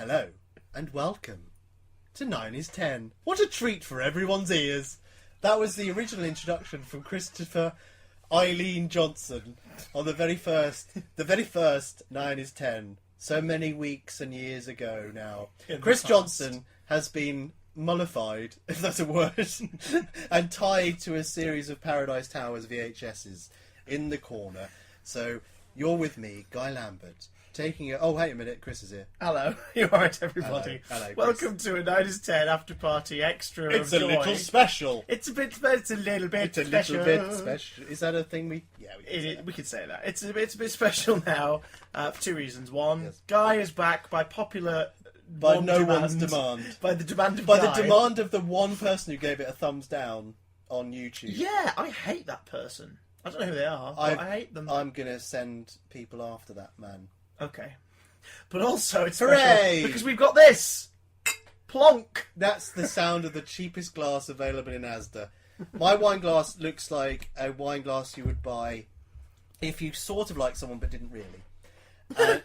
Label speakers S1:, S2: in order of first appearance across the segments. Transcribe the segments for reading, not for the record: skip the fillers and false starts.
S1: Hello, and welcome to 9 is 10. What a treat for everyone's ears. That was the original introduction from Christopher Eileen Johnson on the very first 9 is 10. So many weeks and years ago now. Chris Johnson has been mollified, if that's a word, and tied to a series of Paradise Towers VHSs in the corner. So you're with me, Guy Lambert, taking it. Oh, wait a minute, Chris is here.
S2: Hello, you alright, everybody?
S1: Hello,
S2: welcome to a 9 is 10 after party extra.
S1: It's
S2: of
S1: a
S2: joy.
S1: little special.
S2: It's a little bit special.
S1: Is that a thing we? Yeah,
S2: we can say that. It's a bit special now for two reasons. One,
S1: Yes.
S2: Guy is back by popular.
S1: By no one's demand.
S2: By the demand of
S1: By
S2: Guy.
S1: the demand of the one person who gave it a thumbs down on YouTube.
S2: Yeah, I hate that person. I don't know who they are, but I hate them.
S1: I'm gonna send people after that man.
S2: Okay. But also, it's
S1: Hooray!
S2: special because we've got this. Plonk.
S1: That's the sound of the cheapest glass available in Asda. My wine glass looks like a wine glass you would buy if you sort of like someone but didn't really.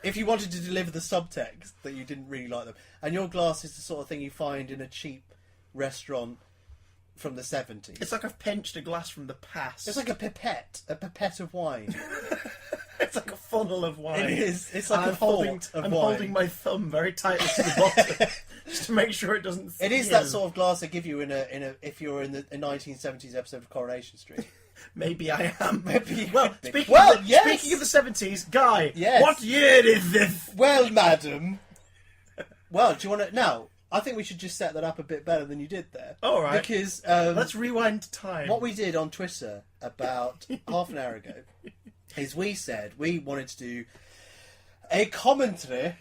S1: If you wanted to deliver the subtext that you didn't really like them. And your glass is the sort of thing you find in a cheap restaurant from the 70s.
S2: It's like I've pinched a glass from the past.
S1: It's like a pipette of wine.
S2: It's like a funnel of wine.
S1: It is. It's like
S2: I'm
S1: a fort of
S2: I'm
S1: wine.
S2: holding my thumb very tightly to the bottom just to make sure it doesn't.
S1: It is
S2: seal.
S1: that sort of glass they give you if you're in a 1970s episode of Coronation Street.
S2: Maybe I am.
S1: Maybe you
S2: well,
S1: could be.
S2: speaking,
S1: Well,
S2: of the,
S1: yes.
S2: speaking of the 70s, Guy,
S1: Yes.
S2: what year is this?
S1: Well, madam. Well, do you want to now? I think we should just set that up a bit better than you did there.
S2: All right.
S1: Because
S2: Let's rewind time.
S1: what we did on Twitter about half an hour ago is we said we wanted to do a commentary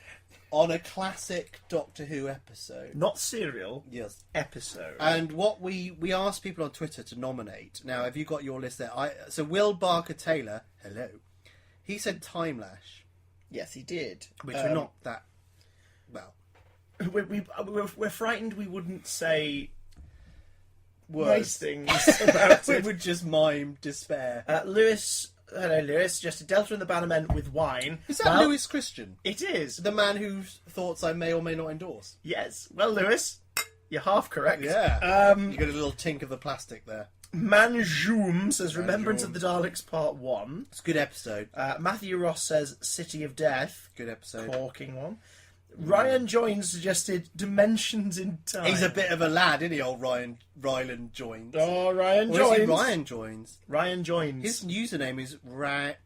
S1: on a classic Doctor Who episode.
S2: Not serial.
S1: Yes.
S2: Episode.
S1: And what we asked people on Twitter to nominate. Now, have you got your list there? So Will Barker Taylor, hello, he said Time Lash,
S2: yes, he did.
S1: which we're not that well.
S2: We're frightened we wouldn't say
S1: Words.
S2: nice things about
S1: We
S2: it.
S1: would just mime despair.
S2: Hello, Lewis. Suggested Delta and the Bannermen with wine.
S1: Is that
S2: Well,
S1: Lewis Christian?
S2: It is.
S1: The man whose thoughts I may or may not endorse.
S2: Yes. Well, Lewis, you're half correct.
S1: Yeah. You got a little tink of the plastic there.
S2: Manjoom says
S1: Manjoom.
S2: Remembrance of the Daleks Part 1.
S1: It's a good episode.
S2: Matthew Ross says City of Death.
S1: Good episode.
S2: Corking one. Ryan Joins suggested Dimensions in Time.
S1: He's a bit of a lad, isn't he, old Ryland Joins?
S2: Oh, Ryan
S1: Or is
S2: Joins.
S1: he Ryan Joins?
S2: Ryan Joins.
S1: His username is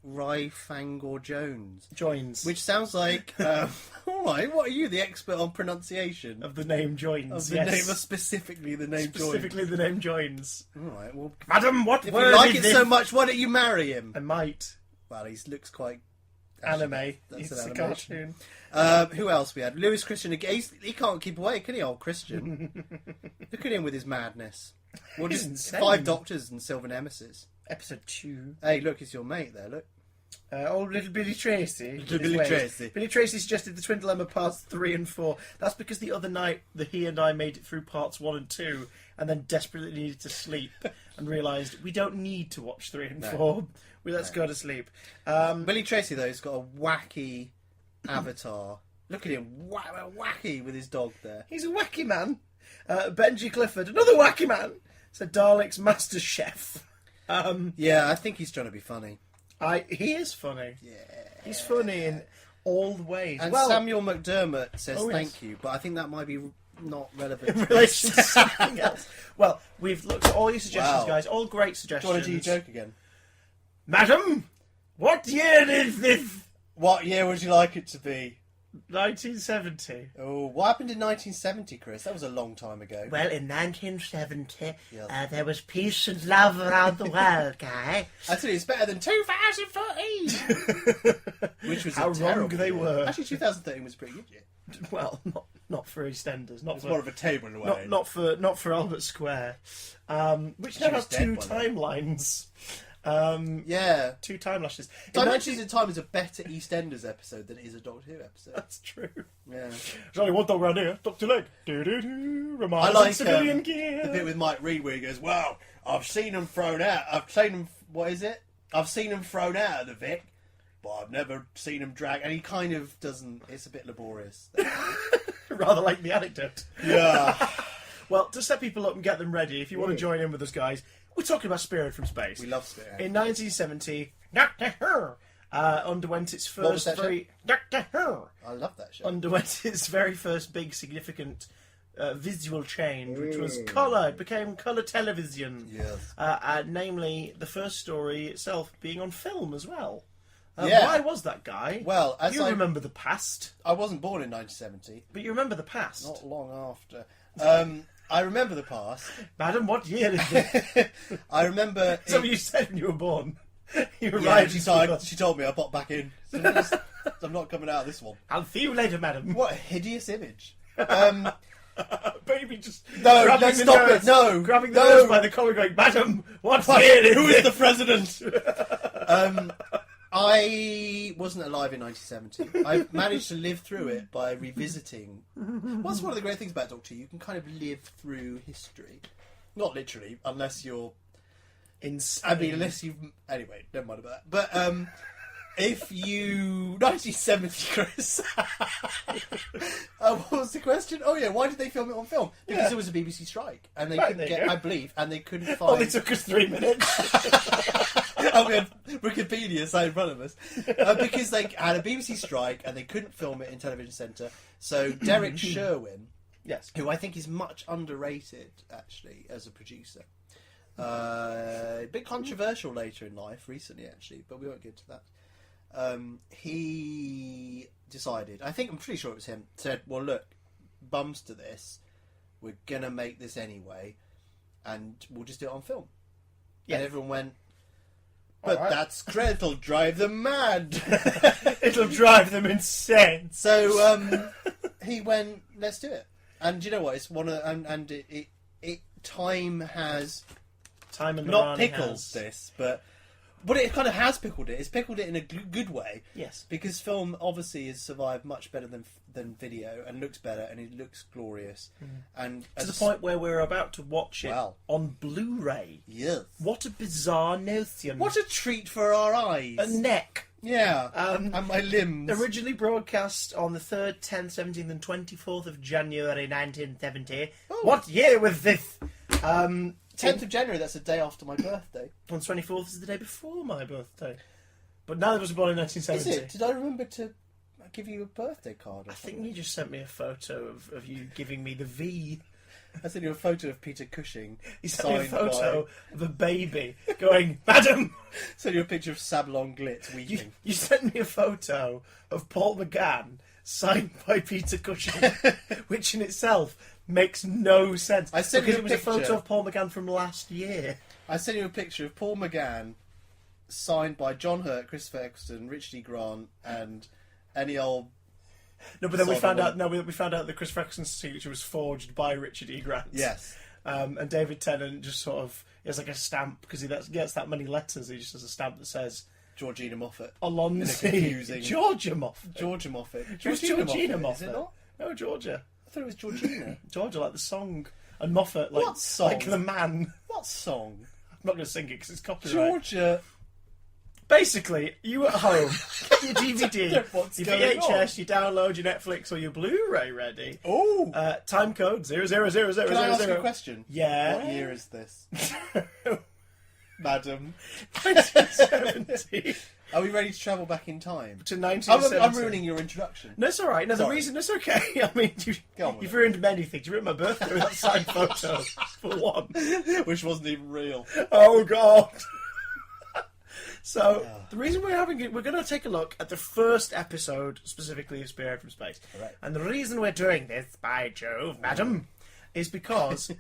S1: Ryfangor Jones,
S2: Joins.
S1: which sounds like. All right, what are you, the expert on pronunciation
S2: of the name Joins.
S1: of the
S2: yes.
S1: name, specifically the name
S2: Specifically the name Joins.
S1: Joins? All right, well,
S2: Madam, what
S1: if
S2: word
S1: you like
S2: is
S1: it
S2: this?
S1: so much, why don't you marry him?
S2: I might.
S1: Well, he looks quite
S2: Anime.
S1: That's
S2: It's
S1: an
S2: a
S1: animation.
S2: cartoon.
S1: Who else we had? Lewis Christian. He can't keep away, can he, old Christian? Look at him with his madness. Well,
S2: He's
S1: just
S2: insane.
S1: 5 Doctors and Silver Nemesis.
S2: Episode 2.
S1: Hey, look, it's your mate there. Look,
S2: Old little Billy Tracy.
S1: Little Billy Tracy.
S2: Billy Tracy suggested the Twin Dilemma parts 3 and 4. That's because the other night he and I made it through parts 1 and 2 and then desperately needed to sleep and realised we don't need to watch 3 and 4. Let's go to sleep.
S1: Billy Tracy though has got a wacky avatar. Look at him, wacky with his dog there.
S2: He's a wacky man. Benji Clifford, another wacky man. So Dalek's Master Chef.
S1: Yeah, I think he's trying to be funny.
S2: He is funny.
S1: Yeah,
S2: He's funny in all the ways.
S1: and
S2: well,
S1: Samuel McDermott says
S2: Oh, yes.
S1: thank you, but I think that might be not relevant.
S2: in relation to something else. Well, we've looked at all your suggestions,
S1: Wow.
S2: guys. All great
S1: Do you
S2: suggestions.
S1: want to do your joke again?
S2: Madam, what year is this?
S1: What year would you like it to be?
S2: 1970.
S1: Oh, what happened in 1970, Chris? That was a long time ago.
S2: Well, in 1970,
S1: Yes.
S2: there was peace and love around the world, Guy.
S1: I tell you, it's better than 2013, which was
S2: How
S1: a terrible
S2: wrong they
S1: year.
S2: were.
S1: Actually, 2013 was a pretty good year.
S2: Well, not for EastEnders, not
S1: It's
S2: for
S1: more of a table away.
S2: not for Albert Square, which now
S1: She was
S2: has 2
S1: dead by then.
S2: timelines.
S1: Yeah.
S2: 2 time lashes. In
S1: Dimensions in Time is a better EastEnders episode than it is a Doctor Who episode.
S2: That's true.
S1: Yeah.
S2: There's only one dog around here. Dr. Leg. Do-do-do.
S1: I
S2: Reminds
S1: like
S2: of civilian gear.
S1: the bit with Mike Reed where he goes, "Well, I've seen them thrown out. I've seen them. What is it? I've seen them thrown out of the Vic, but I've never seen him drag, and he kind of doesn't. It's a bit laborious.
S2: Rather like the anecdote.
S1: Yeah.
S2: Well, to set people up and get them ready, if you want to join in with us, guys, we're talking about Spearhead from Space.
S1: We love Spearhead.
S2: In 1970, Doctor Who underwent its first Doctor Who
S1: I love that show.
S2: underwent its very first big significant visual change, which was colour. It became colour television.
S1: Yes.
S2: Namely, the first story itself being on film as well.
S1: Yeah.
S2: Why was that, Guy?
S1: Well, as
S2: you remember the past,
S1: I wasn't born in 1970.
S2: but you remember the past.
S1: Not long after. I remember the past.
S2: Madam, what year is it?
S1: I remember.
S2: So you said when you were born. You
S1: Yeah,
S2: arrived.
S1: she told me I popped back in. So I'm not coming out of this one.
S2: I'll see you later, madam.
S1: What a hideous image.
S2: Baby, just
S1: No,
S2: grabbing
S1: let's
S2: the
S1: stop
S2: nurse,
S1: it. No,
S2: grabbing the
S1: no.
S2: nurse by the collar, going, "Madam, what year is
S1: Who
S2: it?"
S1: is the president? I wasn't alive in 1970. I managed to live through it by revisiting. What's one of the great things about Doctor Who? You can kind of live through history. Not literally, unless you're...
S2: Insane.
S1: I mean, unless you've... Anyway, never mind about that. But if you... 1970, Chris. What was the question? Oh, yeah, why did they film it on film? Because it was a BBC strike. And they
S2: Right,
S1: couldn't
S2: there you
S1: get...
S2: go.
S1: I believe, and they couldn't find...
S2: Only took us 3 minutes.
S1: I mean, Wikipedia sat in front of us because they had a BBC strike and they couldn't film it in Television Centre. So Derek Sherwin,
S2: Yes.
S1: who I think is much underrated actually as a producer, a bit controversial later in life, recently actually, but we won't get to that. He decided, I'm pretty sure it was him, said, "Well, look, bums to this, we're gonna make this anyway, and we'll just do it on film."
S2: Yeah.
S1: And everyone went, "But
S2: All right.
S1: that's great, it'll drive them mad."
S2: It'll drive them insane.
S1: So he went, "Let's do it." And you know what? It's one of time has
S2: Time and
S1: not
S2: Lorani
S1: pickled
S2: has.
S1: this, but it kind of has pickled it. It's pickled it in a good way.
S2: Yes.
S1: Because film obviously has survived much better than video and looks better and it looks glorious. And
S2: To the point where we're about to watch it
S1: Wow.
S2: on Blu-ray.
S1: Yes.
S2: What a bizarre notion.
S1: What a treat for our eyes.
S2: a neck.
S1: Yeah.
S2: Um,
S1: and my limbs.
S2: Originally broadcast on the 3rd, 10th, 17th and 24th of January 1970.
S1: Oh.
S2: What year was this?
S1: 10th of January, that's the day after my birthday.
S2: On 24th is the day before my birthday. But neither of us were born in
S1: Is
S2: 1970.
S1: it? Did I remember to give you a birthday card or
S2: I think
S1: something?
S2: you just sent me a photo of you giving me the V.
S1: I sent you a photo of Peter Cushing.
S2: You sent me a
S1: signed
S2: photo of a baby going, "Madam!"
S1: Sent you a picture of Sablon Glitz weeping.
S2: You sent me a photo of Paul McGann signed by Peter Cushing, which in itself makes no sense.
S1: I sent
S2: because
S1: you a
S2: it was a
S1: picture.
S2: photo of Paul McGann from last year.
S1: I sent you a picture of Paul McGann signed by John Hurt, Christopher Eccleston, Richard E. Grant, and any old...
S2: No, but then we
S1: Sort
S2: found
S1: of
S2: out. No, we found out that Chris Ferguson's signature was forged by Richard E. Grant.
S1: Yes.
S2: And David Tennant just sort of has like a stamp because he gets that many letters. He just has a stamp that says
S1: Georgina Moffat.
S2: Alonzi,
S1: In a confusing-
S2: Georgia Moffat.
S1: Georgia Moffat.
S2: It was Georgina
S1: Moffat, is it
S2: Moffat.
S1: not?
S2: No, Georgia.
S1: I thought it was Georgina.
S2: Georgia, like the song, and Moffat, like
S1: What song?
S2: like the man.
S1: What song?
S2: I'm not going to sing it because it's copyright.
S1: Georgia.
S2: Basically, you at home get your DVD,
S1: What's
S2: your
S1: going
S2: VHS, you download your Netflix or your Blu-ray ready.
S1: Oh!
S2: Time code 0000000.
S1: Can I ask you a question?
S2: Yeah.
S1: What year is this? Madam.
S2: 1970
S1: Are we ready to travel back in time?
S2: to 1970.
S1: I'm ruining your introduction.
S2: No, it's all right. No, the
S1: Sorry.
S2: reason it's okay. I mean,
S1: Go on with
S2: you've
S1: it.
S2: ruined many things. You ruined my birthday with that signed photo, for one.
S1: Which wasn't even real.
S2: Oh God. So the reason we're going to take a look at the first episode specifically of Spearhead from Space,
S1: Right.
S2: and the reason we're doing this, by Jove, madam, is because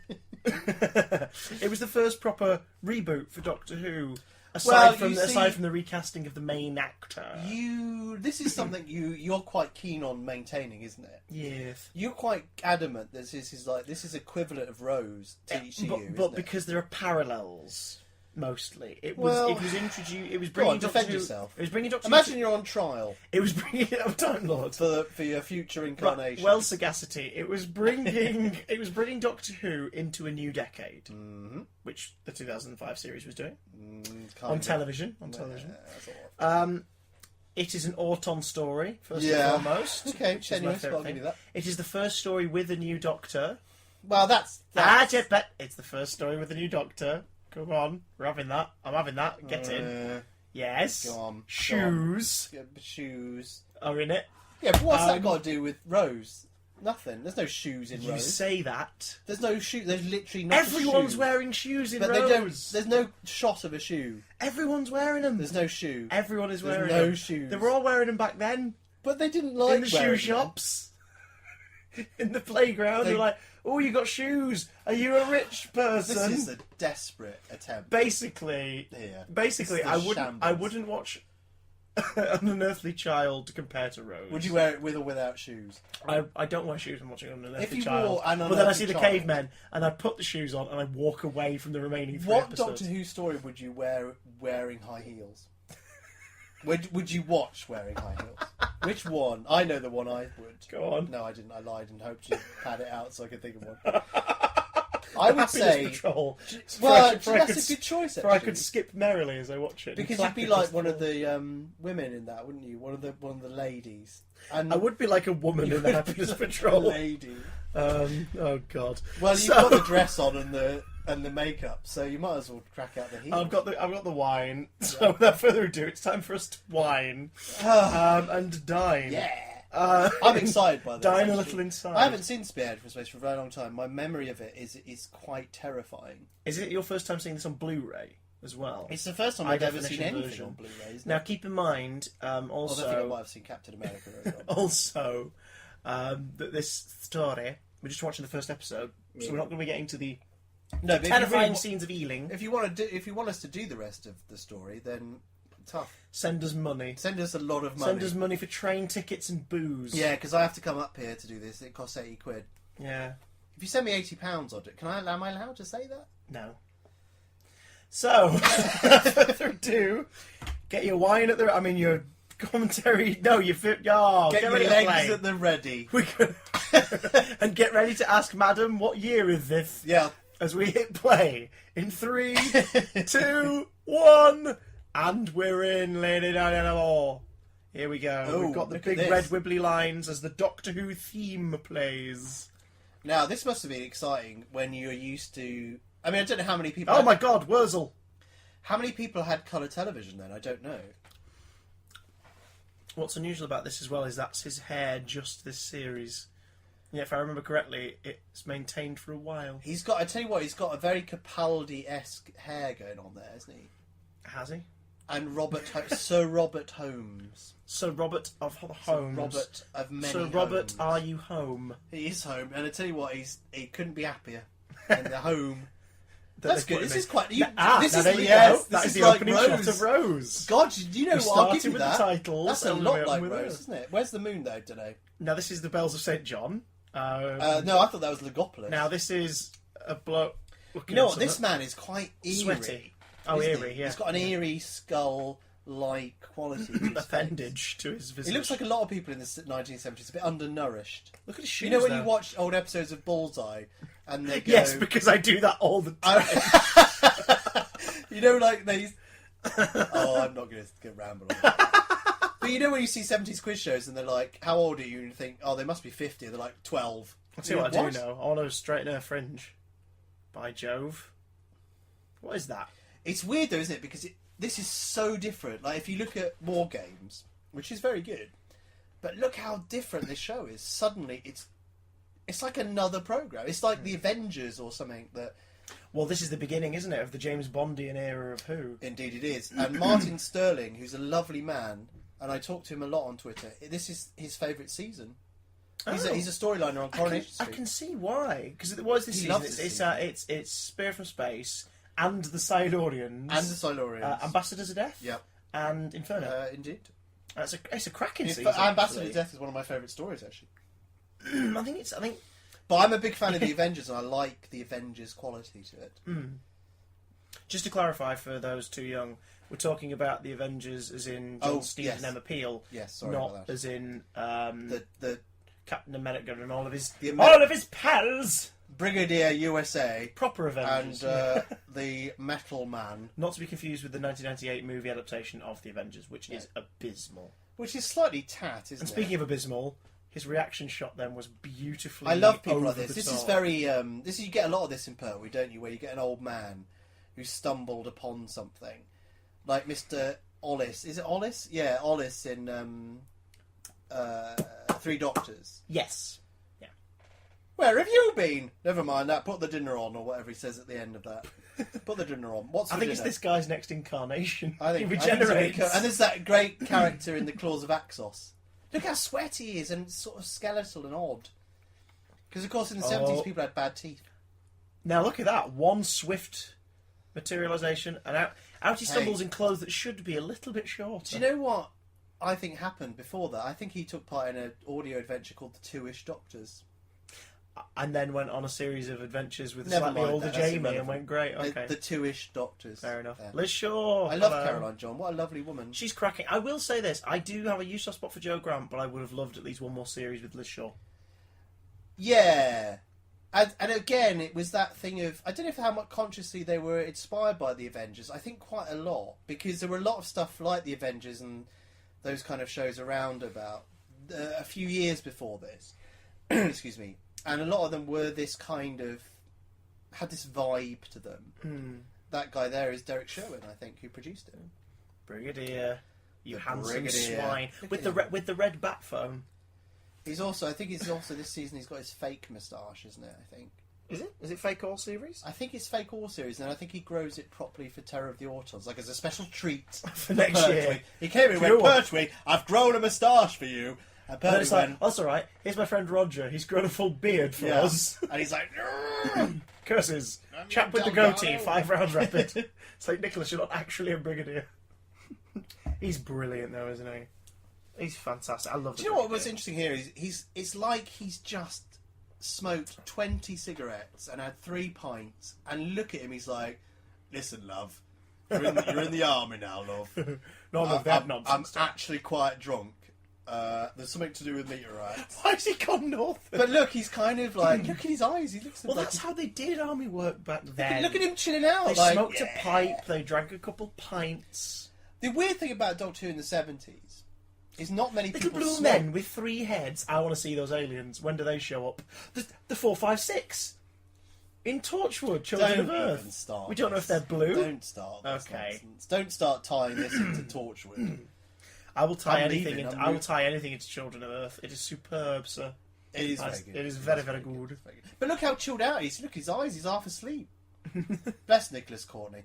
S2: it was the first proper reboot for Doctor Who, aside from the recasting of the main actor.
S1: This is something you're quite keen on maintaining, isn't it?
S2: Yes.
S1: You're quite adamant that this is equivalent of Rose to you,
S2: but
S1: isn't
S2: because there are parallels. Mostly, it
S1: Well,
S2: was introduced. It was
S1: go
S2: bringing
S1: on,
S2: Doctor
S1: defend
S2: Who.
S1: yourself.
S2: It was bringing Doctor
S1: Imagine
S2: Who.
S1: you're on trial
S2: It was bringing Time Lord.
S1: for your future incarnation.
S2: Well, sagacity. It was bringing Doctor Who into a new decade, which the 2005 series was doing
S1: kind
S2: on
S1: of.
S2: television.
S1: Yeah, that's all right.
S2: It is an Auton story, first
S1: Yeah.
S2: and foremost.
S1: Okay,
S2: which is my
S1: tenuous, but
S2: favourite
S1: I'll give
S2: thing.
S1: you that.
S2: It is the first story with a new Doctor.
S1: Well, that's
S2: It's the first story with a new Doctor. Come on, we're having that. I'm having that. Get in. Yes.
S1: Go on.
S2: Shoes
S1: Shoes.
S2: are in it.
S1: Yeah, but what's that got to do with Rose? Nothing. There's no shoes in
S2: You
S1: Rose.
S2: say that.
S1: There's no shoe. There's literally not
S2: Everyone's
S1: a shoe.
S2: wearing shoes in
S1: But
S2: Rose.
S1: they don't. There's no shot of a shoe.
S2: Everyone's wearing them.
S1: There's no shoe.
S2: Everyone is
S1: There's
S2: wearing
S1: no
S2: them.
S1: shoes.
S2: They were all wearing them back then.
S1: But they didn't like
S2: In the shoe
S1: wearing them.
S2: shops. In the playground.
S1: They-
S2: They're like, oh, you got shoes. Are you a rich person?
S1: This is a desperate attempt.
S2: Basically,
S1: Here.
S2: basically,
S1: This is a
S2: I
S1: shambles.
S2: wouldn't watch An Unearthly Child compared to Rose.
S1: Would you wear it with or without shoes?
S2: I don't wear shoes when watching An
S1: If
S2: Unearthly
S1: you
S2: Child.
S1: wore An
S2: But then I
S1: Unearthly
S2: see the
S1: Child-
S2: cavemen, and I put the shoes on, and I walk away from the remaining three
S1: What
S2: episodes.
S1: Doctor Who story would you wear wearing high heels? Would you watch wearing high heels? Which one? I know the one I would.
S2: Go on.
S1: No, I didn't. I lied and hoped you pad it out so I could think of one. I would
S2: Happiness
S1: say.
S2: Patrol.
S1: Well,
S2: For I could-
S1: that's a good choice.
S2: For I
S1: Actually.
S2: could skip merrily as I watch it. and
S1: Because
S2: clap
S1: you'd be
S2: across
S1: like one
S2: the
S1: of
S2: floor.
S1: the women in that, wouldn't you? One of the ladies. And
S2: I would be like a woman
S1: you
S2: in the
S1: would
S2: Happiness
S1: be like
S2: Patrol.
S1: a lady.
S2: Oh God.
S1: Well, you've
S2: So-
S1: got the dress on and the makeup, so you might as well crack out the heels.
S2: I've got the wine. So without further ado, it's time for us to wine and dine.
S1: Yeah.
S2: I'm
S1: excited by this,
S2: Dine a
S1: actually.
S2: little inside.
S1: I haven't seen Spearhead From Space for a very long time. My memory of it is quite terrifying.
S2: Is it your first time seeing this on Blu-ray as well?
S1: It's the first time
S2: High
S1: I've ever seen
S2: definition
S1: anything
S2: version.
S1: on Blu-ray, isn't
S2: Now
S1: it?
S2: keep in mind,
S1: Although I think I might have seen Captain America.
S2: also that this story, we're just watching the first episode, so we're not going to be getting to the
S1: No, but
S2: terrifying
S1: if
S2: scenes of Ealing.
S1: you want us to do the rest of the story, then tough.
S2: Send us money.
S1: Send us a lot of money.
S2: Send us money for train tickets and booze.
S1: Yeah, because I have to come up here to do this. It costs £80.
S2: Yeah.
S1: If you send me £80 on it, am I allowed to say that?
S2: No. So, without further ado, get your wine at the... I mean, your commentary... No, your...
S1: Get
S2: get
S1: your
S2: ready to
S1: legs
S2: play.
S1: at the ready.
S2: We could... and get ready to ask Madam, what year is this?
S1: Yeah.
S2: As we hit play. In 3, 2, 1... And we're in, lady da. Here we go.
S1: Oh,
S2: We've got the
S1: look at
S2: big
S1: this.
S2: red wibbly lines as the Doctor Who theme plays.
S1: Now, this must have been exciting when you're used to... I mean, I don't know how many people...
S2: Oh my God, Wurzel!
S1: How many people had colour television then? I don't know.
S2: What's unusual about this as well is that's his hair just this series. Yeah, if I remember correctly, it's maintained for a while.
S1: He's got... I tell you what, he's got a very Capaldi-esque hair going on there, isn't he?
S2: Has he?
S1: And Sir Robert Holmes.
S2: Sir Robert of Holmes.
S1: Sir Robert of many
S2: Sir Robert,
S1: homes.
S2: are you home?
S1: He is home, and I tell you what, he couldn't be happier in the home.
S2: That
S1: That's
S2: they
S1: good.
S2: put
S1: This
S2: him
S1: is
S2: in.
S1: quite.
S2: There
S1: this
S2: you
S1: is
S2: go.
S1: this
S2: That is the
S1: like
S2: opening
S1: Rose.
S2: shot of Rose.
S1: God, you know
S2: We
S1: what? I'll give
S2: started
S1: you
S2: with
S1: that.
S2: the titles.
S1: That's a
S2: and
S1: lot
S2: we
S1: like
S2: went with
S1: Rose,
S2: it.
S1: isn't it? Where's the moon though today?
S2: Now this is the Bells of St. John.
S1: No, I thought that was Legopolis.
S2: Now this is a bloke.
S1: you know what? This man is quite eerie.
S2: Sweaty. Oh,
S1: isn't
S2: eerie.
S1: he?
S2: Yeah.
S1: He's got an eerie skull-like quality. to his face.
S2: appendage to his visage.
S1: He looks like a lot of people in the 1970s, a bit undernourished.
S2: Look at his shoes.
S1: You know when
S2: though.
S1: you watch old episodes of Bullseye, and they go,
S2: Yes, because I do that all the time.
S1: you know, like they. Oh, I'm not going to ramble on that. But you know when you see 70s quiz shows and they're like, "How old are you?" and you think, "Oh, they must be 50." And they're like 12.
S2: I'll tell you what I do know. I want to straighten her fringe. By Jove. What is that?
S1: It's weird though, isn't it? Because this is so different. Like if you look at War Games, which is very good, but look how different this show is. Suddenly, it's like another program. It's like the Avengers or something that.
S2: Well, this is the beginning, isn't it, of the James Bondian era of Who?
S1: Indeed it is. And Martin Sterling, who's a lovely man, and I talk to him a lot on Twitter, this is his favourite season. He's a storyliner on Coronation
S2: I
S1: Street.
S2: can see why. Because what is this
S1: He
S2: season?
S1: loves this season.
S2: It's Spearhead From Space and the Silurians.
S1: And the Silurians.
S2: Ambassadors of Death.
S1: Yep.
S2: And Inferno.
S1: Indeed.
S2: It's a cracking season.
S1: Ambassador
S2: actually.
S1: of Death is one of my favourite stories, actually.
S2: I think
S1: But I'm a big fan of the Avengers, and I like the Avengers quality to it.
S2: just to clarify for those too young, we're talking about the Avengers as in John Stevens
S1: yes.
S2: and Emma Peel,
S1: Yes, sorry
S2: not
S1: about that.
S2: as in
S1: The
S2: Captain America and all of his
S1: The
S2: all of his pals.
S1: Brigadier USA
S2: Proper Avengers.
S1: and the Metal Man.
S2: Not to be confused with the 1998 movie adaptation of The Avengers, which is abysmal.
S1: Which is slightly tat, isn't it?
S2: And speaking of abysmal, his reaction shot then was beautifully
S1: I love people like
S2: over
S1: this.
S2: the
S1: This
S2: top.
S1: is very... you get a lot of this in Pertwee, don't you? Where you get an old man who stumbled upon something. Like Mr. Ollis. Is it Ollis? Yeah, Ollis in Three Doctors.
S2: Yes.
S1: Where have you been? Never mind that. Put the dinner on, or whatever he says at the end of that. Put the dinner on. What's for
S2: I think
S1: dinner?
S2: it's this guy's next incarnation.
S1: I think
S2: he
S1: I think
S2: regenerates.
S1: so. And there's that great character in the Claws of Axos. Look how sweaty he is and sort of skeletal and odd. Because of course in the 70s people had bad teeth.
S2: Now look at that. One swift materialisation, and out he stumbles in clothes that should be a little bit shorter.
S1: Do you know what I think happened before that? I think he took part in an audio adventure called The Two-ish Doctors.
S2: And then went on a series of adventures with a
S1: Never
S2: slightly
S1: mind
S2: older
S1: that, that's
S2: Jamie and
S1: irrelevant.
S2: went great. Okay,
S1: The Two-ish Doctors.
S2: fair enough.
S1: Yeah.
S2: Liz Shaw.
S1: I love
S2: hello.
S1: Caroline John. What a lovely woman.
S2: She's cracking. I will say this. I do have a soft spot for Joe Grant, but I would have loved at least one more series with Liz Shaw.
S1: Yeah. And again, it was that thing of... I don't know how much consciously they were inspired by the Avengers. I think quite a lot. Because there were a lot of stuff like the Avengers and those kind of shows around about a few years before this. Excuse me. And a lot of them were this kind of... had this vibe to them. That guy there is Derek Sherwin, I think, who produced it.
S2: Brigadier. You
S1: The
S2: handsome
S1: Brigadier.
S2: swine.
S1: Look
S2: With
S1: at
S2: the red bat phone.
S1: He's also... I think he's also this season he's got his fake moustache, isn't it? I think.
S2: Is it? Is it fake all series?
S1: I think it's fake all series, and I think he grows it properly for Terror of the Autons, like as a special treat
S2: For next
S1: Pertwee.
S2: year.
S1: He came in and
S2: You know
S1: went,
S2: what?
S1: Pertwee, I've grown a moustache for you. And
S2: And
S1: Pertwee
S2: it's like,
S1: went,
S2: oh, that's alright. Here's my friend Roger. He's grown a full beard for
S1: yeah.
S2: us.
S1: And he's like,
S2: Curses. Chap with the goatee, 5 rounds rapid. It's like, Nicholas, you're not actually a brigadier. He's brilliant though, isn't he? He's fantastic. I love
S1: do you know what was interesting here is it's like he's just smoked 20 cigarettes and had 3 pints, and look at him, he's like, listen, love, you're in the army now, love.
S2: None of that
S1: I'm
S2: nonsense.
S1: actually quite drunk. There's something to do with meteorites.
S2: Why has he gone north?
S1: But look, he's kind of like, look at his eyes. He looks
S2: Well,
S1: like
S2: that's how they did army work back then.
S1: look at him chilling out.
S2: They
S1: like,
S2: smoked
S1: yeah.
S2: a pipe, they drank a couple pints.
S1: The weird thing about Doctor Who in the 70s is not many
S2: Little
S1: people
S2: blue
S1: smoke.
S2: men with 3 heads. I want to see those aliens. When do they show up? The 456 in Torchwood, Children
S1: Don't
S2: of
S1: even
S2: Earth.
S1: start.
S2: We don't know if they're
S1: this.
S2: blue.
S1: Don't start. This
S2: Okay.
S1: nonsense. Don't start tying this into Torchwood.
S2: I will tie
S1: I'm
S2: anything.
S1: leaving,
S2: Into,
S1: I'm
S2: I will tie anything into Children of Earth. It is superb, sir.
S1: It is
S2: Nice.
S1: very good.
S2: It is very, very good.
S1: It's very good. But look how chilled out he is. Look at his eyes. He's half asleep. Bless Nicholas Courtney.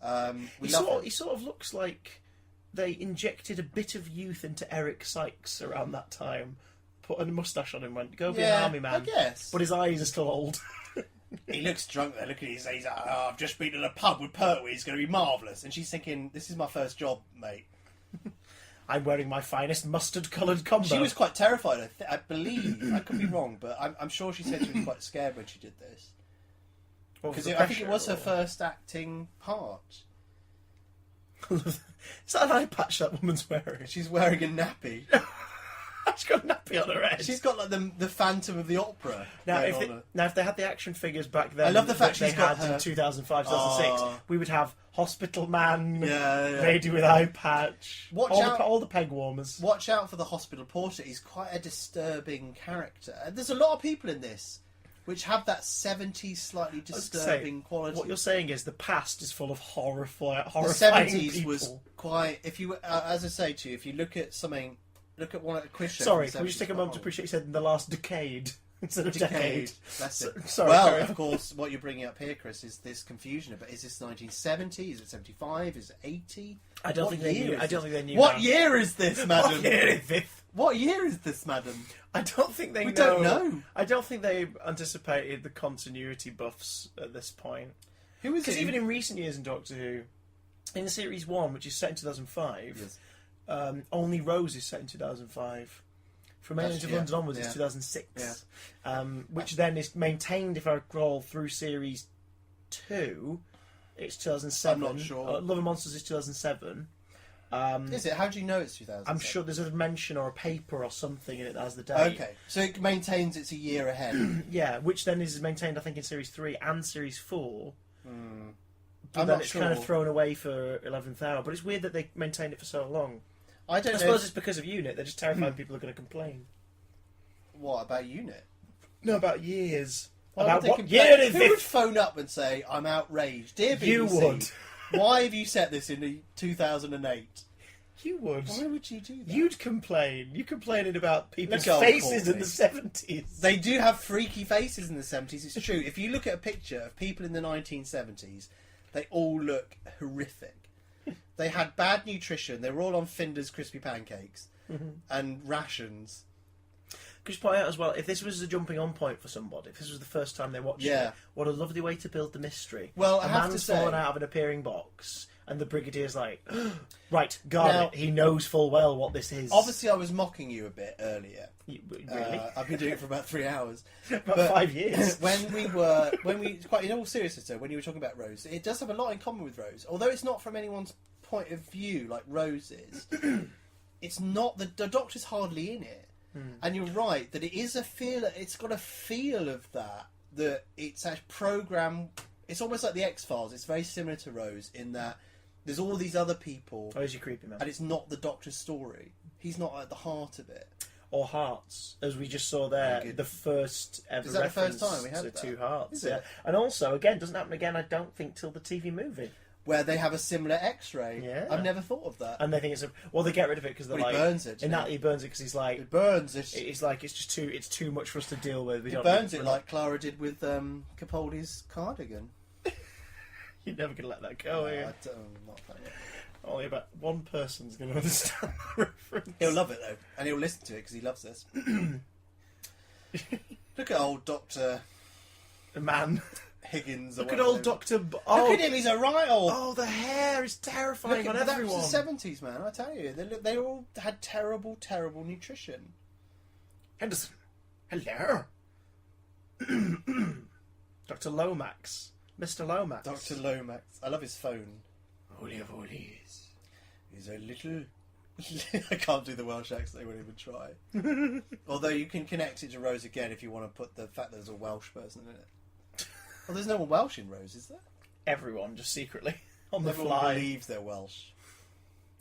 S1: We
S2: He
S1: love
S2: sort,
S1: him.
S2: he sort of looks like they injected a bit of youth into Eric Sykes around that time. Put a moustache on him, went, go be an army man.
S1: I guess.
S2: But his eyes are still old.
S1: He looks drunk there. Look at his. He's like, oh, I've just been to the pub with Pertwee. It's going to be marvellous. And she's thinking, this is my first job, mate.
S2: I'm wearing my finest mustard-coloured combo.
S1: She was quite terrified. I believe. I could be wrong, but I'm sure she said she was quite scared when she did this.
S2: What was
S1: Because
S2: the
S1: I think it
S2: pressure,
S1: was her
S2: or-
S1: first acting part.
S2: Is that an eye patch that woman's wearing?
S1: She's wearing a nappy.
S2: She's got a nappy on her head.
S1: She's got like the Phantom of the Opera.
S2: Now,
S1: going
S2: if
S1: on
S2: they,
S1: her.
S2: now, if they had the action figures back then,
S1: I love the fact
S2: that they
S1: she's got
S2: had
S1: her-
S2: in 2005, 2006,
S1: Oh.
S2: we would have Hospital Man,
S1: Yeah.
S2: lady with eye patch,
S1: Watch
S2: all,
S1: out.
S2: all the peg warmers.
S1: Watch out for the hospital porter. He's quite a disturbing character. And there's a lot of people in this which have that 70s slightly disturbing quality.
S2: What you're saying is the past is full of horrifying
S1: The
S2: horrifying
S1: 70s
S2: people.
S1: was quite. If you, as I say to you, if you look at something, look at one of the quiz shows.
S2: Sorry,
S1: from the
S2: can we just
S1: 70s,
S2: take a moment to appreciate you said in the last decade instead of
S1: Decade.
S2: decade?
S1: That's it.
S2: Sorry,
S1: well,
S2: carry on.
S1: of course, what you're bringing up here, Chris, is this confusion about: is this 1970? Is it 75? Is it 80?
S2: I don't
S1: What
S2: think they
S1: year
S2: knew.
S1: is
S2: I don't
S1: this?
S2: think they knew.
S1: What
S2: that.
S1: year is this, madam?
S2: What year is this?
S1: What year is this, madam?
S2: I don't think they
S1: We
S2: know.
S1: don't know.
S2: I don't think they anticipated the continuity buffs at this point.
S1: Who is
S2: Because
S1: it?
S2: even in recent years in Doctor Who, in Series 1, which is set in 2005,
S1: Yes.
S2: Only Rose is set in 2005. From Aliens of
S1: yeah,
S2: London onwards,
S1: yeah.
S2: it's 2006.
S1: Yeah.
S2: Which then is maintained, if I recall, through Series 2. It's 2007.
S1: I'm not sure.
S2: Love and Monsters is 2007.
S1: Is it? How do you know it's 2007?
S2: I'm sure there's a mention or a paper or something in it that has the date.
S1: Okay, so it maintains it's a year ahead.
S2: Yeah, which then is maintained, I think, in Series 3 and Series 4. But
S1: I'm
S2: then
S1: not
S2: it's
S1: sure.
S2: kind of thrown away for 11th hour. But it's weird that they maintained it for so long.
S1: I don't
S2: I
S1: know.
S2: suppose it's because of Unit. They're just terrified people are going to complain.
S1: What about Unit?
S2: No, about years.
S1: Why
S2: About
S1: would they
S2: what
S1: complain?
S2: year is
S1: Who would
S2: this?
S1: phone up and say, "I'm outraged, dear BBC"?
S2: You would.
S1: Why have you set this in 2008?
S2: You would.
S1: Why would you do that?
S2: You'd complain. You're complaining about people's
S1: Look at old
S2: faces in
S1: Courtney.
S2: the 70s.
S1: They do have freaky faces in the 70s, it's true. If you look at a picture of people in the 1970s, they all look horrific. They had bad nutrition, they were all on Finder's crispy pancakes and rations.
S2: Could you point out as well, if this was a jumping on point for somebody, if this was the first time they watched
S1: Yeah.
S2: it, what a lovely way to build the mystery.
S1: Well,
S2: a
S1: I have to
S2: man's
S1: say-
S2: fallen out of an appearing box, and the Brigadier's like, right, guard
S1: Now-
S2: it. He knows full well what this is.
S1: Obviously, I was mocking you a bit earlier.
S2: Really?
S1: I've been doing it for about 3 hours.
S2: About 5 years.
S1: when we quite in all seriousness though, when you were talking about Rose, it does have a lot in common with Rose. Although it's not from anyone's point of view like Rose is. It's not the Doctor's hardly in it, and you're right that it is a feel. It's got a feel of that it's a program. It's almost like the X-Files. It's very similar to Rose in that there's all these other people,
S2: Oh, is you creepy man?
S1: and it's not the Doctor's story. He's not at the heart of it.
S2: Or Hearts, as we just saw there,
S1: Good.
S2: the first ever
S1: Is that the
S2: reference
S1: first time we had
S2: to
S1: that?
S2: Two Hearts.
S1: Is it?
S2: And also, again, doesn't happen again, I don't think, till the TV movie.
S1: Where they have a similar X-ray.
S2: Yeah.
S1: I've never thought of that.
S2: And they think it's a... Well, they get rid of it because they're
S1: Well, he
S2: like...
S1: burns it,
S2: In
S1: doesn't
S2: that, he burns it because he's like...
S1: It burns it.
S2: It's like, it's just too... It's too much for us to deal with. We
S1: It
S2: don't
S1: burns
S2: we're
S1: it
S2: not-
S1: like Clara did with Capaldi's cardigan.
S2: You're never going to let that go, are you?
S1: I'm not playing it.
S2: Only about one person's going to understand the reference.
S1: He'll love it though, and he'll listen to it because he loves this. Look at old Doctor
S2: The man.
S1: Higgins. Or
S2: Look at
S1: whatever.
S2: old Dr.
S1: Look at him, he's a right old.
S2: Oh, the hair is terrifying
S1: Look
S2: on
S1: at,
S2: everyone.
S1: that was the 70s, man. I tell you, they all had terrible, terrible nutrition.
S2: Henderson. Hello. Dr. Lomax. Mr. Lomax.
S1: Dr. Lomax. I love his phone.
S2: Holy of holies.
S1: He's a little. I can't do the Welsh accent. I won't even try. Although you can connect it to Rose again if you want to put the fact that there's a Welsh person in it. Well, there's no one Welsh in Rose, is there?
S2: Everyone, just secretly. On the
S1: Everyone
S2: fly.
S1: believes they're Welsh.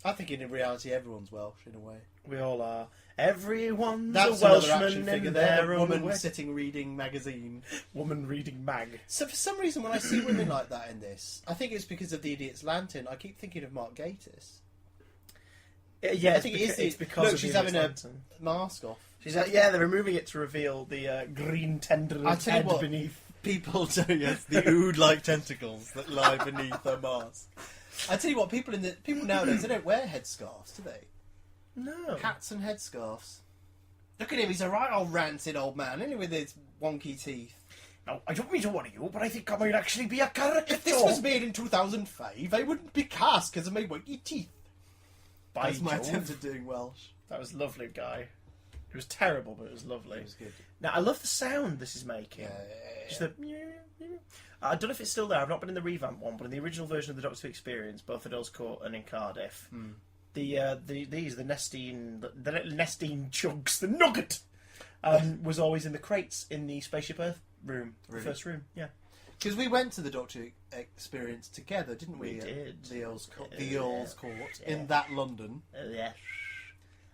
S1: I think in reality everyone's Welsh in a way.
S2: We all are. Everyone's
S1: That's
S2: a
S1: another action
S2: Welshman
S1: figure
S2: in
S1: there.
S2: their
S1: A
S2: own
S1: woman
S2: way.
S1: sitting reading magazine.
S2: Woman reading mag.
S1: So for some reason when I see women like that in this, I think it's because of the Idiot's Lantern. I keep thinking of Mark Gatiss.
S2: Yeah,
S1: I think
S2: it's
S1: it's
S2: because
S1: look,
S2: of
S1: she's
S2: the
S1: having a
S2: Lantern.
S1: mask off.
S2: She's like, yeah, they're removing it to reveal the green tendril
S1: I tell you
S2: head
S1: what,
S2: beneath.
S1: People do, yes, the ood-like tentacles that lie beneath her mask. I tell you what, people nowadays, they don't wear headscarves, do they?
S2: No.
S1: Hats and headscarves. Look at him, he's a right old rancid old man, only with his wonky teeth.
S2: No, I don't mean to worry you, but I think I might actually be a caricature.
S1: If this was made in 2005, I wouldn't be cast because of my wonky teeth.
S2: By
S1: That's my
S2: Jove.
S1: attempt at doing Welsh.
S2: That was lovely, Guy. It was terrible, but it was lovely.
S1: It was good.
S2: Now, I love the sound this is making.
S1: Yeah.
S2: Just the... I don't know if it's still there. I've not been in the revamp one, but in the original version of the Doctor Who Experience, both at Earl's Court and in Cardiff, the Nestine, the little Nestine chugs, the nugget, was always in the crates in the Spaceship Earth room,
S1: Really?
S2: the first room. Yeah,
S1: Because we went to the Doctor Experience together, didn't we?
S2: We did.
S1: The Earl's Court,
S2: Yeah.
S1: in that London.
S2: yes.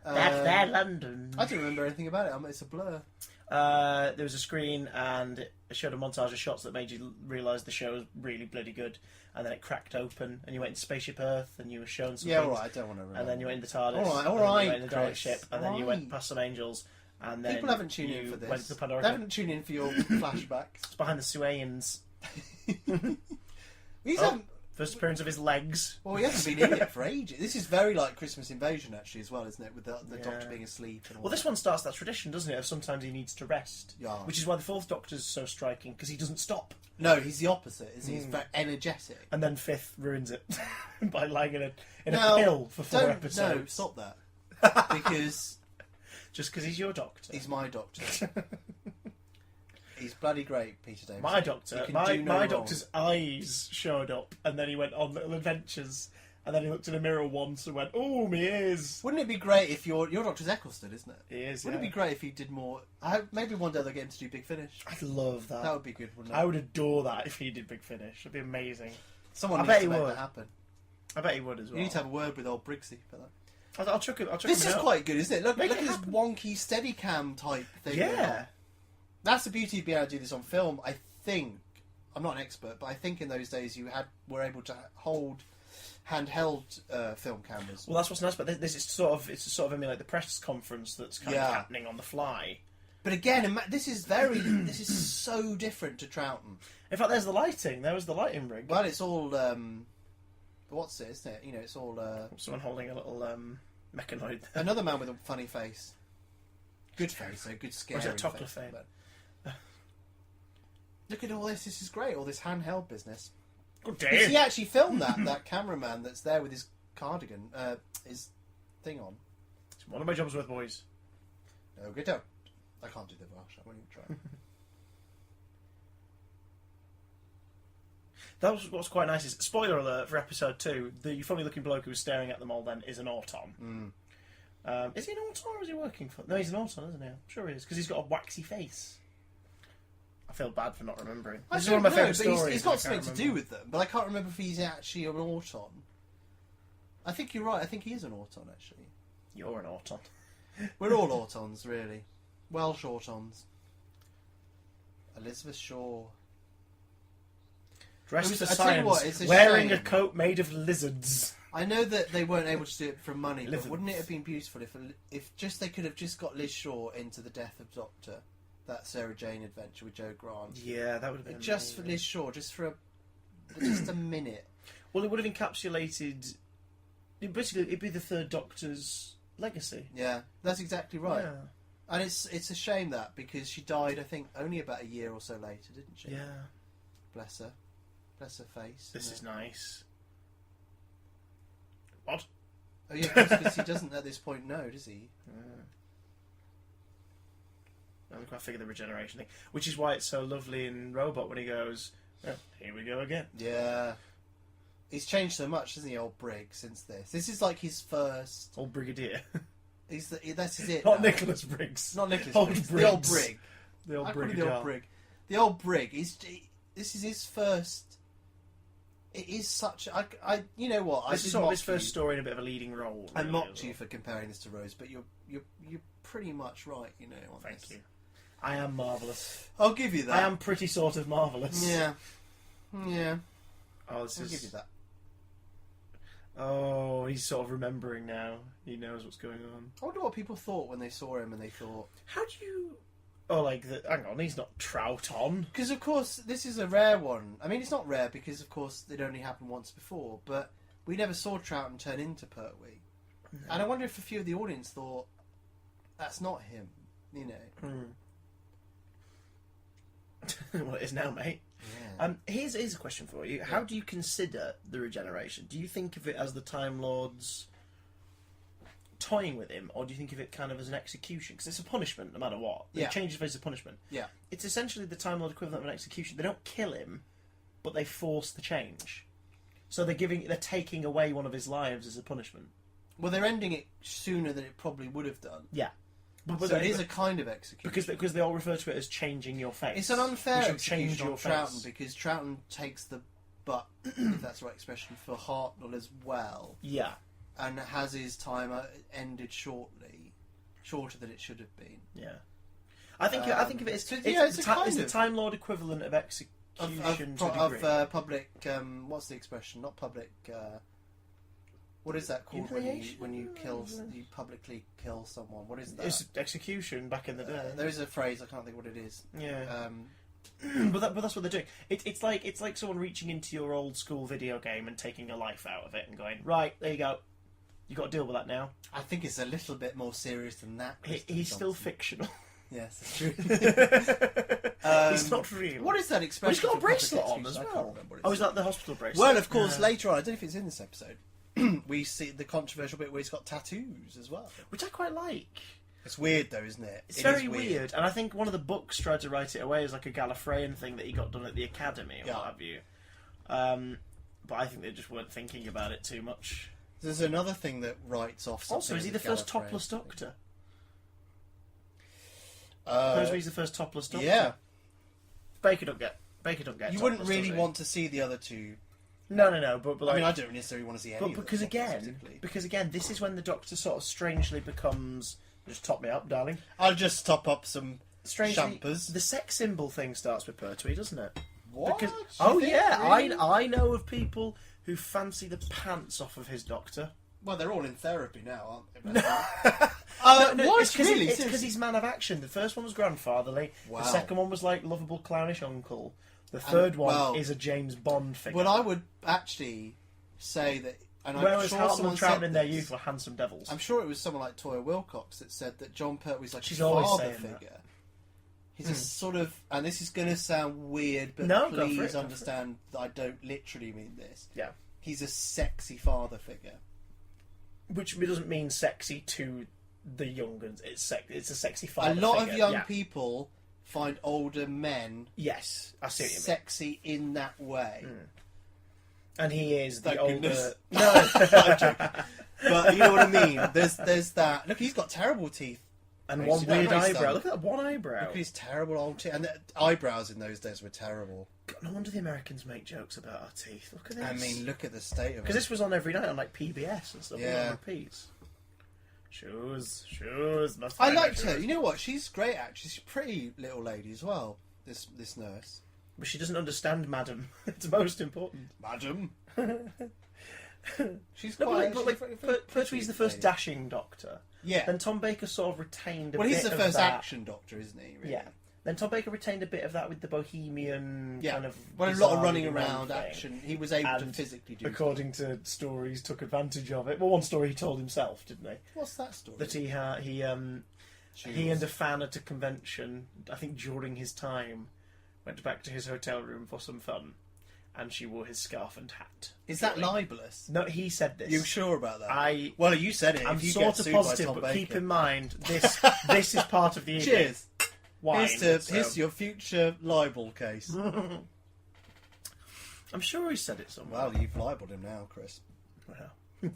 S1: Um,
S2: That's their London.
S1: I don't remember anything about it. It's a blur.
S2: There was a screen and it showed a montage of shots that made you realise the show was really bloody good. And then it cracked open and you went into Spaceship Earth and you were shown some
S1: Yeah,
S2: things.
S1: alright, I don't want to remember.
S2: And then you went in the TARDIS.
S1: All
S2: and then
S1: right,
S2: you went in the Dalek
S1: Chris,
S2: ship. And then you
S1: right.
S2: went past some angels. And then
S1: People haven't tuned in
S2: you
S1: for this.
S2: went to the Pandora.
S1: They haven't tuned in for your flashbacks.
S2: It's behind the Sueans.
S1: He's
S2: Oh.
S1: haven't-
S2: First appearance of his legs.
S1: well, he hasn't been in it for ages. This is very like Christmas Invasion, actually, as well, isn't it? With the
S2: Yeah.
S1: Doctor being asleep. And all
S2: Well, this one starts that tradition, doesn't it? Of sometimes he needs to rest.
S1: Yeah.
S2: Which is why the Fourth Doctor's so striking, because he doesn't stop.
S1: No, he's the opposite. He's very energetic.
S2: And then Fifth ruins it by lying in a
S1: No,
S2: pill for 4
S1: No,
S2: episodes.
S1: stop that. Because
S2: Just because he's your Doctor.
S1: he's my Doctor. He's bloody great, Peter Davison.
S2: My Doctor,
S1: You can
S2: my
S1: do no wrong.
S2: Doctor's eyes showed up, and then he went on little adventures, and then he looked in a mirror once and went, "Oh, me ears."
S1: Wouldn't it be great if your Doctor's Eccleston, isn't it?
S2: He is.
S1: Wouldn't it be great if he did more? Maybe one day they'll get him to do Big Finish.
S2: I'd love that.
S1: That would be good, wouldn't it?
S2: I would adore that if he did Big Finish. It'd be amazing.
S1: Someone
S2: I
S1: needs
S2: bet
S1: to
S2: he
S1: make
S2: would.
S1: that happen.
S2: I bet he would as well.
S1: You need to have a word with old Briggsy for that.
S2: I'll chuck him.
S1: This is quite good, isn't it? Look
S2: Make
S1: at
S2: it
S1: this
S2: happen.
S1: wonky Steadicam type thing.
S2: Yeah.
S1: That's the beauty of being able to do this on film. I think, I'm not an expert, but I think in those days you were able to hold handheld film cameras.
S2: Well, that's what's nice. But this is sort of emulate the press conference that's kind of happening on the fly.
S1: But again, this is so different to Troughton.
S2: In fact, there's the lighting. There was the lighting rig.
S1: Well, it's all what's it? Isn't it? You know, it's all
S2: Someone holding a little mechanoid.
S1: another man with a funny face. Good face, a good scary
S2: Or is it a
S1: face.
S2: Tocklefane?
S1: But... Look at all this. This is great. All this handheld business.
S2: Good
S1: Because
S2: day.
S1: he actually filmed that cameraman that's there with his cardigan, his thing on.
S2: It's one of my jobs worth, boys.
S1: No, good don't. I can't do the Welsh. I won't even try.
S2: That was what's quite nice is, spoiler alert for episode 2, the funny looking bloke who was staring at them all then is an Auton. Is he an Auton or is he working for... No, he's an Auton, isn't he? I'm sure he is, because he's got a waxy face. I feel bad for not remembering. This is one of my favourite stories.
S1: He's got something to do with them, but I can't remember if he's actually an Auton. I think you're right. I think he is an Auton, actually.
S2: You're an Auton.
S1: We're all Autons, really. Welsh Autons. Elizabeth Shaw.
S2: Dressed for
S1: I tell you what,
S2: science,
S1: it's a
S2: wearing
S1: shame.
S2: a coat made of lizards.
S1: I know that they weren't able to do it for money, but
S2: Lizards.
S1: wouldn't it have been beautiful if just they could have just got Liz Shaw into The Death of Doctor, that Sarah Jane adventure with Joe Grant?
S2: Yeah, that would have been
S1: Just for
S2: amazing.
S1: Liz Shaw, just for just a minute.
S2: Well, it would have encapsulated... Basically, it'd be the Third Doctor's legacy.
S1: Yeah, that's exactly right.
S2: Yeah.
S1: And it's a shame that, because she died, I think, only about a year or so later, didn't she?
S2: Yeah.
S1: Bless her. Bless her face.
S2: This
S1: isn't
S2: is
S1: it?
S2: nice. What?
S1: Oh yeah, because he doesn't at this point know, does he?
S2: I don't quite figure the regeneration thing. Which is why it's so lovely in Robot when he goes, oh, here we go again.
S1: Yeah. He's changed so much, hasn't he, old Brig, since this? This is like his first...
S2: Old Brigadier.
S1: That's it.
S2: Not
S1: now.
S2: Nicholas Briggs.
S1: Not Nicholas
S2: Old
S1: Briggs.
S2: Briggs.
S1: The old Brig.
S2: The old
S1: I call him
S2: Brigadier.
S1: the old Brig. The old Brig. This is his first... It is such... you know what?
S2: This is sort of his first story in a bit of a leading role.
S1: I
S2: really,
S1: mocked
S2: as
S1: you
S2: well.
S1: for comparing this to Rose, but you're pretty much right, you know. On
S2: Thank
S1: this.
S2: you. I am marvellous.
S1: I'll give you that.
S2: I am pretty sort of marvellous.
S1: Yeah. Yeah.
S2: Oh, this
S1: I'll
S2: is...
S1: give you that.
S2: Oh, he's sort of remembering now. He knows what's going on.
S1: I wonder what people thought when they saw him and they thought...
S2: How do you... Oh, like, hang on, he's not Troughton.
S1: Because, of course, this is a rare one. I mean, it's not rare because, of course, it only happened once before, but we never saw Troughton turn into Pertwee. No. And I wonder if a few of the audience thought, that's not him, you know.
S2: Well, it is now, mate.
S1: Yeah.
S2: Here's a question for you. How do you consider the regeneration? Do you think of it as the Time Lords toying with him, or do you think of it kind of as an execution? Because it's a punishment, no matter what. They change his face as a punishment.
S1: Yeah.
S2: It's essentially the Time Lord equivalent of an execution. They don't kill him, but they force the change. So they're taking away one of his lives as a punishment.
S1: Well, they're ending it sooner than it probably would have done.
S2: Yeah. But
S1: so it is a kind of execution.
S2: Because they all refer to it as changing your face.
S1: It's an unfair
S2: change
S1: execution
S2: your
S1: on
S2: face.
S1: Troughton, because Troughton takes the butt, if that's the right expression, for Hartnell as well.
S2: Yeah.
S1: And has his time ended shorter than it should have been.
S2: Yeah. I think of it as
S1: it's
S2: the Time Lord equivalent of execution to a degree.
S1: Of public, what's the expression? Not public. What is that called when you publicly kill someone? What is that?
S2: It's execution back in the day.
S1: There is a phrase, I can't think what it is.
S2: Yeah. But that's what they're doing. It's like someone reaching into your old school video game and taking a life out of it and going, right, there you go. You got to deal with that now.
S1: I think it's a little bit more serious than that.
S2: He's still fictional.
S1: Yes, that's true.
S2: He's not real.
S1: What is that expression?
S2: He's got a
S1: for
S2: bracelet
S1: public
S2: on as
S1: execution? I
S2: well.
S1: can't remember what it
S2: Oh,
S1: is.
S2: is that the hospital bracelet?
S1: Well, of course, later on, I don't know if it's in this episode, we see the controversial bit where he's got tattoos as well.
S2: Which I quite like.
S1: It's weird though, isn't it?
S2: It's very weird. And I think one of the books tried to write it away as like a Gallifreyan thing that he got done at the Academy or what have you. But I think they just weren't thinking about it too much.
S1: There's another thing that writes off something.
S2: Also, is he the first topless Doctor? He's the first topless Doctor.
S1: Yeah.
S2: Baker don't get.
S1: You wouldn't really want to see the other two.
S2: No. But like,
S1: I mean, I don't necessarily want to see any.
S2: But because again, this is when the Doctor sort of strangely becomes. Just top me up, darling.
S1: I'll just top up some
S2: Strangely,
S1: shampers.
S2: the sex symbol thing starts with Pertwee, doesn't it?
S1: What?
S2: Because,
S1: Really?
S2: I know of people who fancy the pants off of his Doctor.
S1: Well, they're all in therapy now, aren't they?
S2: No,
S1: what?
S2: it's
S1: Really?
S2: because he's man of action. The first one was grandfatherly.
S1: Wow.
S2: The second one was like lovable, clownish uncle. The third one is a James Bond figure.
S1: Well, I would actually say that. And
S2: Whereas
S1: I'm sure
S2: Hartman
S1: someone
S2: and Troughton
S1: said
S2: in their
S1: this.
S2: youth were handsome devils.
S1: I'm sure it was someone like Toya Wilcox that said that John Pertwee's like
S2: She's
S1: a
S2: always
S1: father
S2: saying
S1: figure.
S2: that.
S1: He's a sort of, and this is going to sound weird, but
S2: No, go for
S1: please
S2: it,
S1: understand that I don't literally mean this.
S2: Yeah.
S1: He's a sexy father figure.
S2: Which doesn't mean sexy to the young ones. It's a sexy father
S1: A lot
S2: figure.
S1: of young
S2: Yeah.
S1: people find older men
S2: Yes, I see what you mean.
S1: sexy in that way.
S2: And he is the
S1: Thank
S2: older...
S1: goodness.
S2: No,
S1: I'm joking. But you know what I mean? There's that. Look, he's got terrible teeth.
S2: and
S1: You
S2: one
S1: see that
S2: weird
S1: nice
S2: eyebrow.
S1: son?
S2: Look at that one eyebrow.
S1: Look at his terrible old teeth. And the eyebrows in those days were terrible.
S2: God, no wonder the Americans make jokes about our teeth. Look at this.
S1: I mean, look at the state of
S2: Because
S1: it.
S2: this was on every night on like PBS and stuff.
S1: Yeah.
S2: On repeats. Shoes. Must
S1: I
S2: find my
S1: liked her.
S2: shoes.
S1: You know what? She's a great actress. She's a pretty little lady as well. This nurse.
S2: But she doesn't understand, madam. It's most important.
S1: Madam. She's
S2: No,
S1: quite.
S2: but Pertwee's the first
S1: lady.
S2: dashing Doctor.
S1: Yeah.
S2: Then Tom Baker sort of retained a
S1: Well,
S2: bit
S1: he's the
S2: of
S1: first
S2: that.
S1: action Doctor, isn't he? Really?
S2: Yeah. Then Tom Baker retained a bit of that with the bohemian kind of...
S1: Well, a lot
S2: bizarre
S1: of running
S2: thing.
S1: around action. He was able to
S2: And
S1: physically do.
S2: According to stories, took advantage of it. Well, one story he told himself, didn't he?
S1: What's that story?
S2: That he and a fan at a convention, I think during his time, went back to his hotel room for some fun, and she wore his scarf and hat.
S1: Is that libelous?
S2: No, he said this.
S1: You sure about that?
S2: I.
S1: Well, you said it.
S2: I'm
S1: if you
S2: sort
S1: get
S2: of
S1: sued
S2: positive,
S1: by Tom
S2: but
S1: Baker.
S2: keep in mind this is part of the evening.
S1: Cheers.
S2: Wine.
S1: Here's your future libel case.
S2: I'm sure he said it somewhere.
S1: Well, you've libelled him now, Chris.
S2: Well. But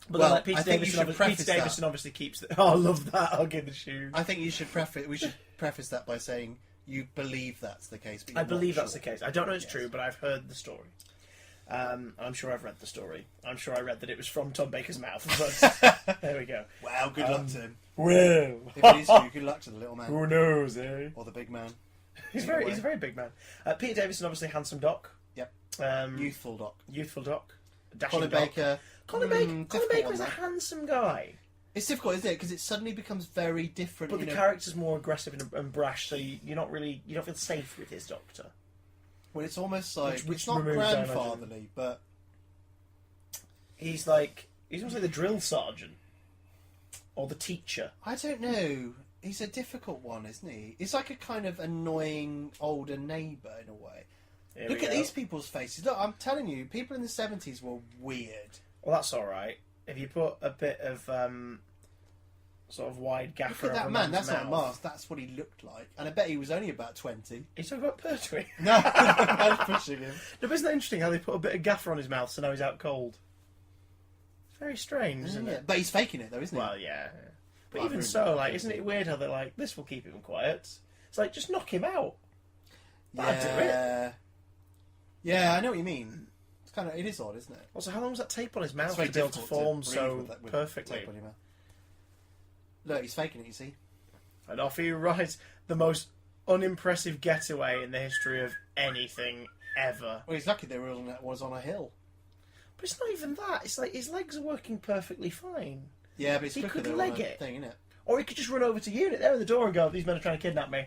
S1: Well,
S2: then, like, Peter
S1: I think you
S2: Davison,
S1: should preface
S2: Peter Davison obviously keeps the... Oh, I love that. I'll give the shoes.
S1: I think you should we should preface that by saying you believe that's the case. But
S2: I
S1: you're
S2: believe
S1: not
S2: that's the
S1: sure.
S2: case. I don't know it's
S1: Yes.
S2: true, but I've heard the story. I'm sure I've read the story. I'm sure I read that it was from Tom Baker's mouth. But there we go.
S1: Wow, good luck to him.
S2: Well,
S1: If it is true, good luck to the little man
S2: who knows, eh?
S1: or the big man.
S2: He's
S1: Either way.
S2: a very big man. Peter Davison, obviously handsome Doc.
S1: Yep.
S2: Youthful
S1: Youthful Doc.
S2: Doc. Dashing
S1: Colin
S2: Doc.
S1: Baker.
S2: Colin
S1: difficult
S2: Baker
S1: one,
S2: is a
S1: that.
S2: handsome guy.
S1: It's difficult, isn't it? Because it suddenly becomes very different.
S2: But the character's more aggressive and brash, so you don't feel safe with his Doctor.
S1: Well, it's almost like
S2: Which
S1: it's not
S2: removes, I imagine.
S1: grandfatherly, but
S2: He's almost like the drill sergeant. Or the teacher.
S1: I don't know. He's a difficult one, isn't he? He's like a kind of annoying older neighbour in a way.
S2: Here
S1: Look
S2: we
S1: at
S2: go.
S1: these people's faces. Look, I'm telling you, people in the 70s were weird.
S2: Well, that's alright. If you put a bit of sort of wide gaffer
S1: Look at that
S2: over
S1: man.
S2: man's
S1: That's not a
S2: mouth.
S1: mask. That's what he looked like. And I bet he was only about 20.
S2: Are you talking about Pertwee?
S1: No, I was pushing him.
S2: No, but isn't that interesting how they put a bit of gaffer on his mouth so now he's out cold? It's very strange, isn't
S1: Yeah,
S2: it?
S1: but he's faking it, though, isn't he?
S2: Well, yeah. But
S1: Well,
S2: even
S1: I've
S2: so,
S1: ruined
S2: like,
S1: it.
S2: isn't it weird how they're like, this will keep him quiet? It's like, just knock him out. That'd do it.
S1: Yeah. Yeah, I know what you mean. It's kind of, it is odd, isn't it?
S2: Also, how long was that tape on his mouth
S1: It's very
S2: to be able to
S1: difficult
S2: form
S1: breathe
S2: so
S1: with that- with
S2: perfectly?
S1: tape on your mouth. Look, he's faking it, you see.
S2: And off he rides, the most unimpressive getaway in the history of anything ever.
S1: Well, he's lucky they was on a hill.
S2: But it's not even that. It's like his legs are working perfectly fine.
S1: Yeah, but it's
S2: He
S1: quicker
S2: could
S1: than
S2: leg
S1: on a
S2: it.
S1: thing, innit?
S2: Or he could just run over to Unit there in the door and go, these men are trying to kidnap me.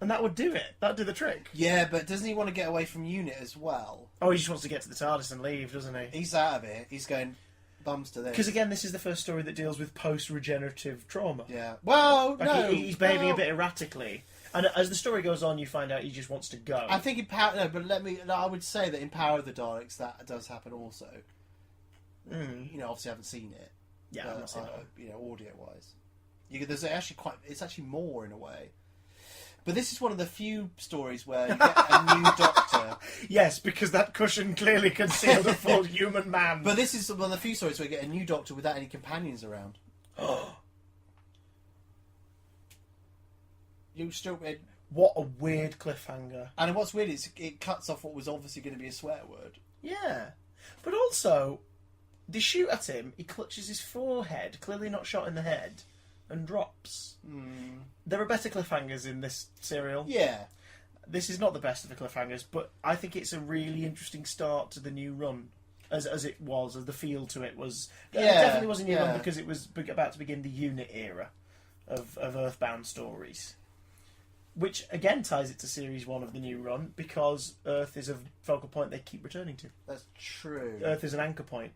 S2: And that would do it. That'd do the trick.
S1: Yeah, but doesn't he want to get away from Unit as well?
S2: Oh, he just wants to get to the TARDIS and leave, doesn't he?
S1: He's out of it. He's going bums to this.
S2: Because again, this is the first story that deals with post-regenerative trauma.
S1: Yeah. Well,
S2: Like
S1: no.
S2: he's behaving
S1: well,
S2: a bit erratically. And as the story goes on, you find out he just wants to go.
S1: I think in Power... No, but I would say that in Power of the Daleks, that does happen also.
S2: Mm.
S1: You know, obviously I haven't seen it.
S2: Yeah,
S1: but,
S2: I've not seen it.
S1: you know, audio-wise. There's actually it's actually more in a way. But this is one of the few stories where you get a new Doctor.
S2: Yes, because that cushion clearly concealed a full human man.
S1: But this is one of the few stories where you get a new Doctor without any companions around. You stupid.
S2: What a weird cliffhanger.
S1: And what's weird is it cuts off what was obviously going to be a swear word.
S2: Yeah. But also, they shoot at him, he clutches his forehead, clearly not shot in the head, and drops. There are better cliffhangers in this serial.
S1: Yeah.
S2: This is not the best of the cliffhangers, but I think it's a really interesting start to the new run. As it was, as the feel to it was. It definitely was a new run because it was about to begin the unit era of Earthbound stories. Which, again, ties it to Series 1 of the new run, because Earth is a focal point they keep returning to.
S1: That's true.
S2: Earth is an anchor point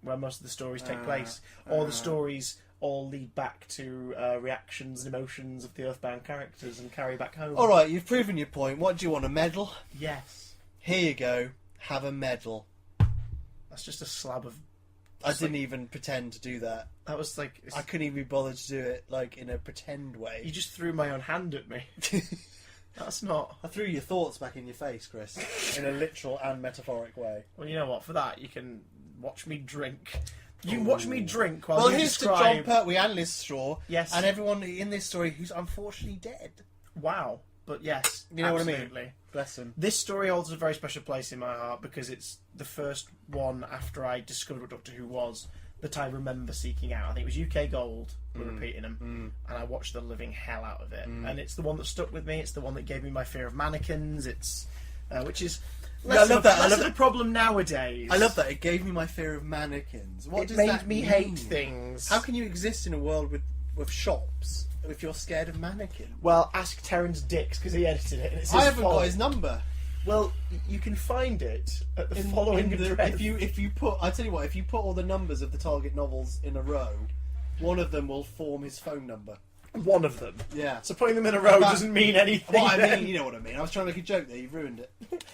S2: where most of the stories take place. Or the stories all lead back to reactions and emotions of the Earthbound characters and carry back home.
S1: Alright, you've proven your point. What do you want, a medal?
S2: Yes.
S1: Here you go. Have a medal.
S2: That's just a slab of...
S1: I didn't even pretend to do that.
S2: That was like...
S1: I couldn't even be bothered to do it, like, in a pretend way.
S2: You just threw my own hand at me. That's not...
S1: I threw your thoughts back in your face, Chris. In a literal and metaphoric way.
S2: Well, you know what? For that, you can watch me drink. You can watch me drink while
S1: Well,
S2: you
S1: here's
S2: describe...
S1: to John Pertwee and Liz Straw.
S2: Yes.
S1: And everyone in this story who's unfortunately dead.
S2: Wow. But yes,
S1: You know
S2: absolutely.
S1: what I mean? Bless them.
S2: This story holds a very special place in my heart because it's the first one after I discovered what Doctor Who was that I remember seeking out. I think it was UK Gold, we're repeating them, and I watched the living hell out of it. And it's the one that stuck with me. It's the one that gave me my fear of mannequins. It's which is less of a problem nowadays.
S1: I love that. It gave me my fear of mannequins. What
S2: It
S1: does
S2: made
S1: that
S2: me
S1: mean?
S2: hate things.
S1: How can you exist in a world with shops if you're scared of mannequins?
S2: Well, ask Terence Dix because he edited it. And it's his
S1: I haven't
S2: fault.
S1: got his number.
S2: Well, you can find it at the following address.
S1: If you put, I tell you what, if you put all the numbers of the target novels in a row, one of them will form his phone number.
S2: One of them.
S1: Yeah.
S2: So putting them in a row doesn't mean anything.
S1: What I
S2: then.
S1: mean, you know what I mean. I was trying to make a joke there. You've ruined it.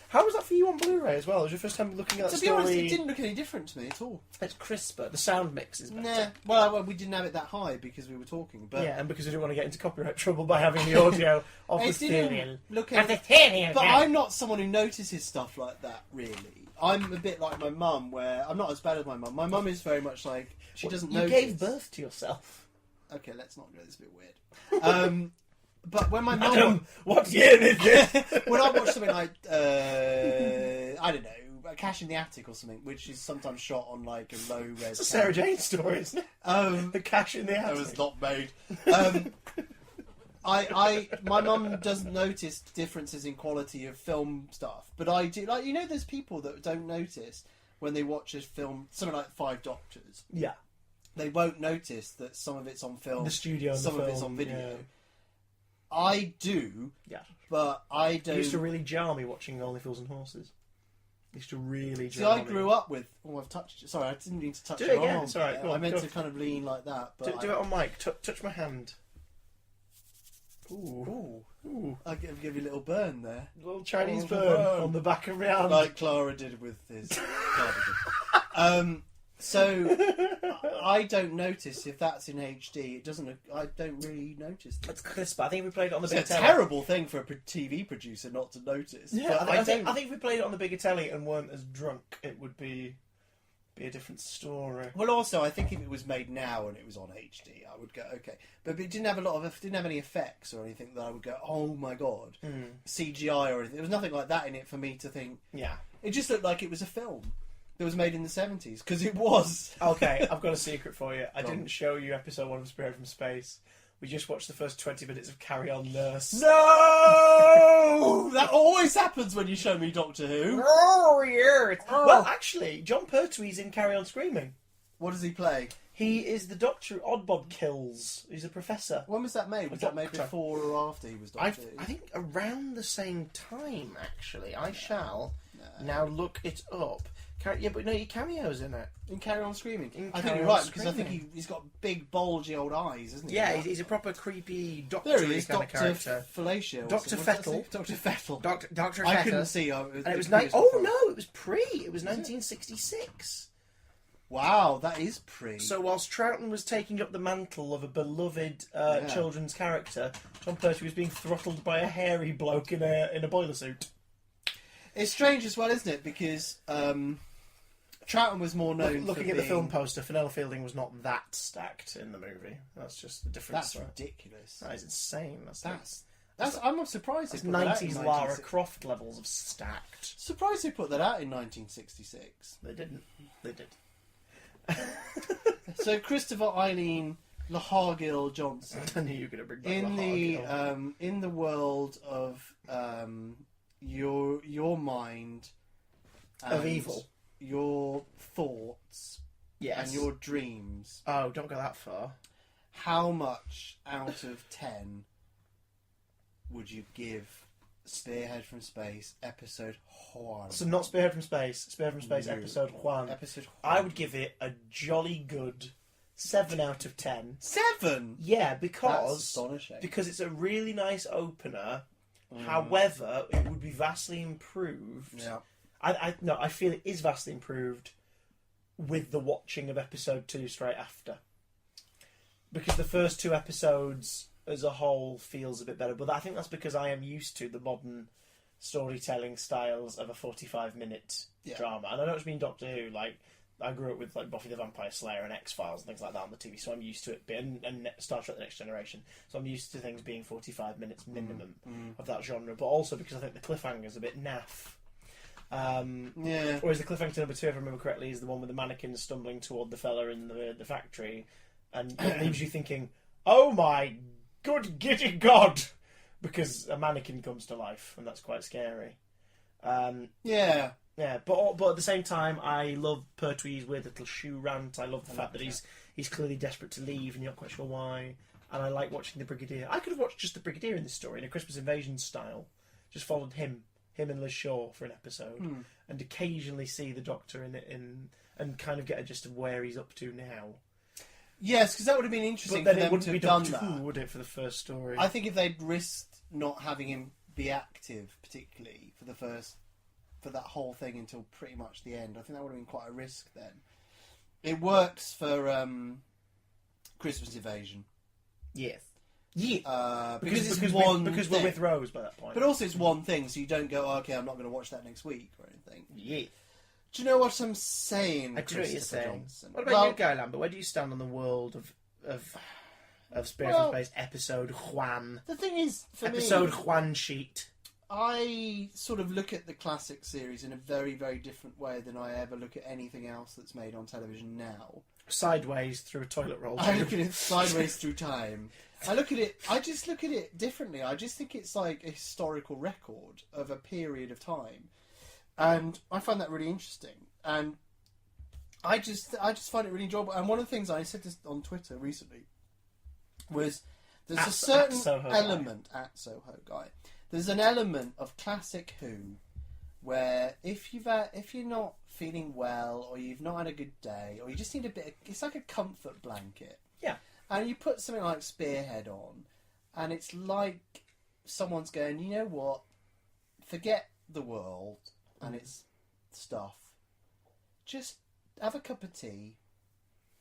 S2: How was that for you on Blu-ray as well? It was your first time looking at that
S1: To be
S2: story.
S1: honest, it didn't look any different to me at all.
S2: It's crisper. The sound mix is better.
S1: Nah. Well, we didn't have it that high because we were talking. But
S2: Yeah, and because we didn't want to get into copyright trouble by having the audio of the
S1: it didn't
S2: serial.
S1: look
S2: Of the
S1: any...
S2: serial.
S1: But I'm not someone who notices stuff like that, really. I'm a bit like my mum, where I'm not as bad as my mum. My mum is very much like, she doesn't
S2: You
S1: notice.
S2: gave birth to yourself.
S1: Okay, let's not go. This is a bit weird. But when my mum...
S2: Madam, what year is this?
S1: when I watch something like, I don't know, Cash in the Attic or something, which is sometimes shot on like a low-res...
S2: It's a Sarah Jane story, isn't it? The cash in the
S1: That
S2: attic.
S1: was not made. My mum doesn't notice differences in quality of film stuff, but I do. Like, you know, there's people that don't notice when they watch a film, something like Five Doctors.
S2: Yeah.
S1: They won't notice that some of it's on film,
S2: The studio and
S1: some
S2: the
S1: of it's
S2: film,
S1: on video.
S2: yeah.
S1: I do,
S2: Yeah.
S1: but I
S2: It
S1: don't.
S2: used to really jar me watching Only Fools and Horses. It used to really
S1: See,
S2: jar
S1: I
S2: me.
S1: grew up with. Oh, I've touched. Sorry, I didn't mean to touch
S2: Do
S1: your
S2: it again,
S1: arm.
S2: it's all right, go on,
S1: I meant
S2: go
S1: to
S2: on.
S1: kind of lean like that. But
S2: Do it on mic. Touch my hand. Ooh.
S1: Ooh. I give you a little burn there.
S2: A little Chinese
S1: Oh,
S2: burn
S1: burn.
S2: on the back of my hand.
S1: Like Clara did with his cardigan. So I don't notice if that's in HD. It doesn't. I don't really notice that.
S2: It's crisp. I think if we played it on the
S1: It's
S2: bigger
S1: a
S2: telly.
S1: terrible thing for a TV producer not to notice.
S2: Yeah,
S1: but
S2: I think if we played it on the bigger telly and weren't as drunk, it would be a different story.
S1: Well, also, I think if it was made now and it was on HD, I would go okay. But it didn't have didn't have any effects or anything that I would go, oh my god, CGI or anything. There was nothing like that in it for me to think.
S2: Yeah.
S1: It just looked like it was a film that was made in the 70s because it was.
S2: Okay, I've got a secret for you. I
S1: Go on.
S2: didn't show you episode 1 of Spearhead From Space. We just watched the first 20 minutes of Carry On Nurse.
S1: No! That always happens when you show me Doctor Who.
S2: Oh, yeah. Well, actually, John Pertwee's in Carry On Screaming.
S1: What does he play?
S2: He is the Doctor Oddbob kills. He's a professor.
S1: When was that made? Was that made
S2: Doctor.
S1: before or after he was Doctor Who?
S2: I think around the same time, actually. I shall now look it up. Yeah, but no, he cameos in it.
S1: In Carry On Screaming? I think
S2: Carry
S1: you're
S2: On
S1: right, because I think
S2: Screaming.
S1: he's got big, bulgy old eyes, isn't he?
S2: Yeah, he's a proper creepy doctor
S1: There he is,
S2: kind of
S1: Dr.
S2: character.
S1: Fellatio.
S2: Dr. Fettle.
S1: Dr. Fettle.
S2: Dr.
S1: I
S2: Fetter.
S1: couldn't see.
S2: And it was no, it was pre. It was 1966.
S1: Wow, that is pre.
S2: So whilst Troughton was taking up the mantle of a beloved children's character, Jon Pertwee was being throttled by a hairy bloke in a boiler suit.
S1: It's strange as well, isn't it? Because Troughton was more known
S2: Looking
S1: for
S2: at the
S1: being...
S2: film poster, Fenella Fielding was not that stacked in the movie. That's just a difference.
S1: That's ridiculous.
S2: That is insane.
S1: I'm surprised.
S2: That's
S1: they put that out
S2: 90s
S1: in
S2: Lara Croft levels of stacked.
S1: Surprised they put that out in 1966.
S2: They didn't. They did.
S1: So Christopher Eileen Lahargill Johnson.
S2: I knew you were going to bring back
S1: in the world of your mind
S2: of
S1: and
S2: evil,
S1: your thoughts,
S2: yes,
S1: and your dreams.
S2: Oh, don't go that far.
S1: How much out of 10 would you give Spearhead from Space episode 1?
S2: So not Spearhead from Space. Spearhead from Space episode 1.
S1: Episode 1.
S2: I would give it a jolly good 7 out of 10.
S1: 7?
S2: Yeah,
S1: That's
S2: because
S1: astonishing.
S2: it's a really nice opener. However, it would be vastly improved.
S1: Yeah.
S2: I feel it is vastly improved with the watching of episode 2 straight after. Because the first 2 episodes as a whole feels a bit better, but I think that's because I am used to the modern storytelling styles of a 45-minute drama. And I know it's been Doctor Who, like I grew up with like Buffy the Vampire Slayer and X-Files and things like that on the TV, so I'm used to it. And Star Trek: The Next Generation, so I'm used to things being 45 minutes minimum of that genre. But also because I think the cliffhanger's a bit naff. Whereas the cliffhanger to number 2, if I remember correctly, is the one with the mannequin stumbling toward the fella in the factory, and it leaves you thinking, "Oh my good giddy god," because a mannequin comes to life, and that's quite scary. Yeah, but at the same time, I love Pertwee's weird little shoe rant. I love the fact that he's clearly desperate to leave, and you're not quite sure why. And I like watching the Brigadier. I could have watched just the Brigadier in this story in a Christmas Invasion style. Just followed him and Liz Shaw for an episode, and occasionally see the Doctor and kind of get a gist of where he's up to now.
S1: Yes, because that would have been interesting
S2: But
S1: for
S2: then it
S1: them
S2: wouldn't
S1: to
S2: be
S1: have done
S2: Doctor
S1: that.
S2: Who, would it, for the first story?
S1: I think if they'd risked not having him be active, particularly for that whole thing until pretty much the end, I think that would have been quite a risk then. It works for Christmas Invasion.
S2: Yes. Yeah.
S1: Because
S2: we're with Rose by that point.
S1: But also it's one thing, so you don't go, okay, I'm not going to watch that next week or anything.
S2: Yeah.
S1: Do you know what I'm saying,
S2: I do know what you're
S1: Christopher
S2: saying.
S1: Johnson?
S2: What about you, Guy Lambert? Where do you stand on the world of Spirit from Space episode Juan?
S1: The thing is, for
S2: episode
S1: me,
S2: Juan sheet.
S1: I sort of look at the classic series in a very, very different way than I ever look at anything else that's made on television now.
S2: Sideways through a toilet roll.
S1: I look at it sideways through time. I just look at it differently. I just think it's like a historical record of a period of time. And I find that really interesting. And I just find it really enjoyable. And one of the things I said this on Twitter recently was there's a certain element at Soho Guy. There's an element of classic Who where if you're not feeling well or you've not had a good day or you just need it's like a comfort blanket.
S2: Yeah.
S1: And you put something like Spearhead on and it's like someone's going, you know what? Forget the world and its stuff. Just have a cup of tea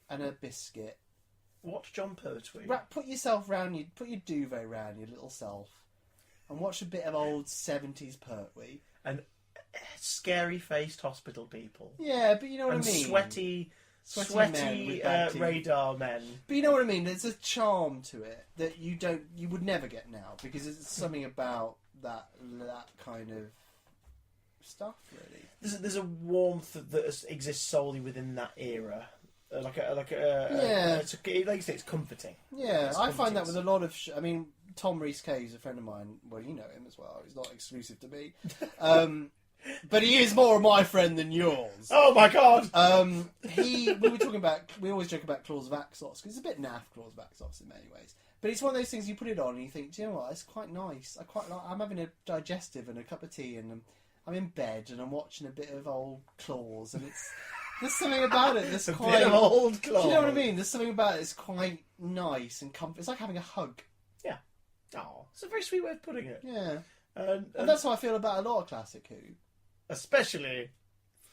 S1: and a biscuit.
S2: Watch Jon Pertwee.
S1: Put your duvet round your little self and watch a bit of old 70s Pertwee.
S2: And scary-faced hospital people.
S1: Yeah, but you know what
S2: and
S1: I mean.
S2: Sweaty
S1: men with bad teeth.
S2: radar men.
S1: But you know what I mean. There's a charm to it that you would never get now because it's something about that kind of stuff. Really,
S2: there's a warmth that exists solely within that era. Like you say, it's comforting.
S1: Yeah,
S2: it's
S1: I find
S2: comforting.
S1: that with a lot of. I mean, Tom Rees-Kay is a friend of mine. Well, you know him as well. He's not exclusive to me. But he is more my friend than yours.
S2: Oh my god!
S1: We were talking about. We always joke about Claws of Axos because it's a bit naff, Claws of Axos in many ways. But it's one of those things you put it on and you think, do you know what? It's quite nice. I'm having a digestive and a cup of tea and I'm in bed and I'm watching a bit of old Claws and there's something about it that's quite
S2: bit of old Claws.
S1: Do you know what I mean? There's something about it that's quite nice and comfort. It's like having a hug.
S2: Yeah. Oh, it's a very sweet way of putting it.
S1: Yeah.
S2: And
S1: that's how I feel about a lot of classic Who.
S2: especially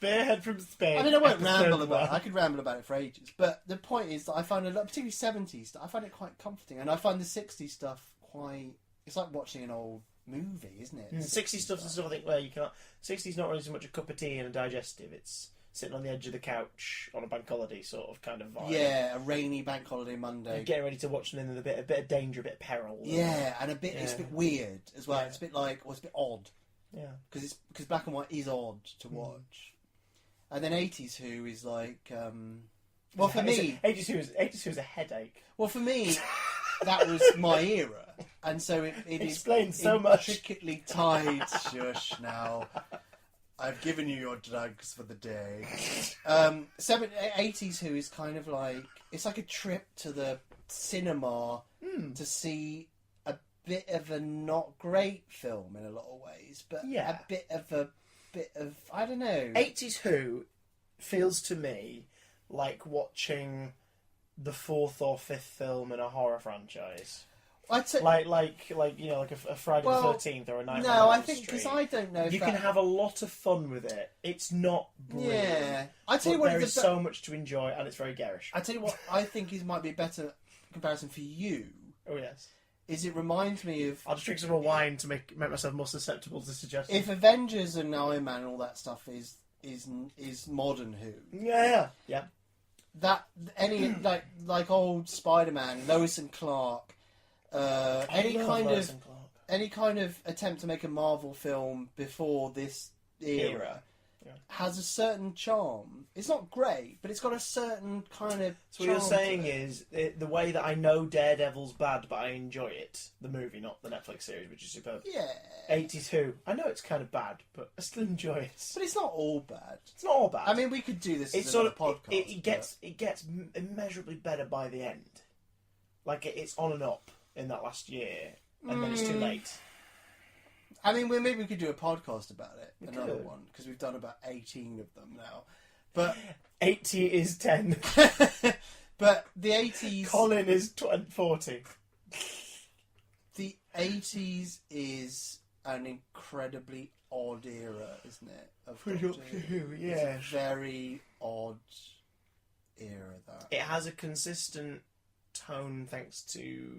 S2: Spearhead from Space.
S1: I mean, I won't
S2: episode
S1: ramble about it.
S2: 1.
S1: I could ramble about it for ages. But the point is that I find a lot, particularly 70s stuff, I find it quite comforting. And I find the 60s stuff quite... It's like watching an old movie, isn't it?
S2: 60s stuff's the stuff I think where you can't... 60s not really so much a cup of tea and a digestive. It's sitting on the edge of the couch on a bank holiday sort of kind of vibe.
S1: Yeah, a rainy bank holiday Monday.
S2: You're getting ready to watch something with a bit of danger, a bit of peril.
S1: Yeah, and it's a bit weird as well.
S2: Yeah.
S1: It's a bit like... Or it's a bit odd.
S2: Yeah.
S1: Because black and white is odd to watch. And then 80s Who is like... well, for me...
S2: 80s Who is a headache.
S1: Well, for me, that was my era. And so it
S2: explains
S1: is
S2: so much.
S1: intricately tied. Shush now. I've given you your drugs for the day. 80s Who is kind of like... It's like a trip to the cinema to see a bit of a not great film in a lot of ways. But
S2: Yeah.
S1: a bit of... I don't know.
S2: 80s Who feels to me like watching the 4th or 5th film in a horror franchise.
S1: I'd say...
S2: Like you know, like a Friday the 13th or a Nightmare
S1: No,
S2: on
S1: I
S2: Elm
S1: think... Because
S2: Street.
S1: I don't know if
S2: You can have a lot of fun with it. It's not brilliant.
S1: Yeah. I'd tell you
S2: But
S1: what...
S2: there is so much to enjoy, and it's very garish.
S1: I tell you what I think might be a better comparison for you
S2: Oh yes.
S1: is it reminds me of
S2: I'll just drink some more wine to make myself more susceptible to suggestions.
S1: if Avengers and Iron Man and all that stuff is modern Who,
S2: Yeah.
S1: that any like old Spider-Man, Lois and Clark, any kind of attempt to make a Marvel film before this era has a certain charm. It's not great, but it's got a certain kind of
S2: So what
S1: charm
S2: you're saying
S1: to it.
S2: is the way that I know Daredevil's bad, but I enjoy it. The movie, not the Netflix series, which is superb.
S1: Yeah.
S2: 80s Who. I know it's kind of bad, but I still enjoy it.
S1: But it's not all bad.
S2: It's not all bad.
S1: I mean, we could do this
S2: it's
S1: as
S2: sort
S1: a
S2: of
S1: podcast.
S2: it gets immeasurably better by the end. Like it's on and up in that last year, and then it's too late.
S1: I mean, maybe we could do a podcast about it, another
S2: could.
S1: one, because we've done about 18 of them now. But
S2: 80 is 10.
S1: but the 80s,
S2: Colin is 40.
S1: the 80s is an incredibly odd era, isn't it? Of
S2: For
S1: Doctor
S2: Doctor
S1: Who.
S2: Who,
S1: It's
S2: yeah.
S1: a very odd era. That
S2: It has a consistent tone thanks to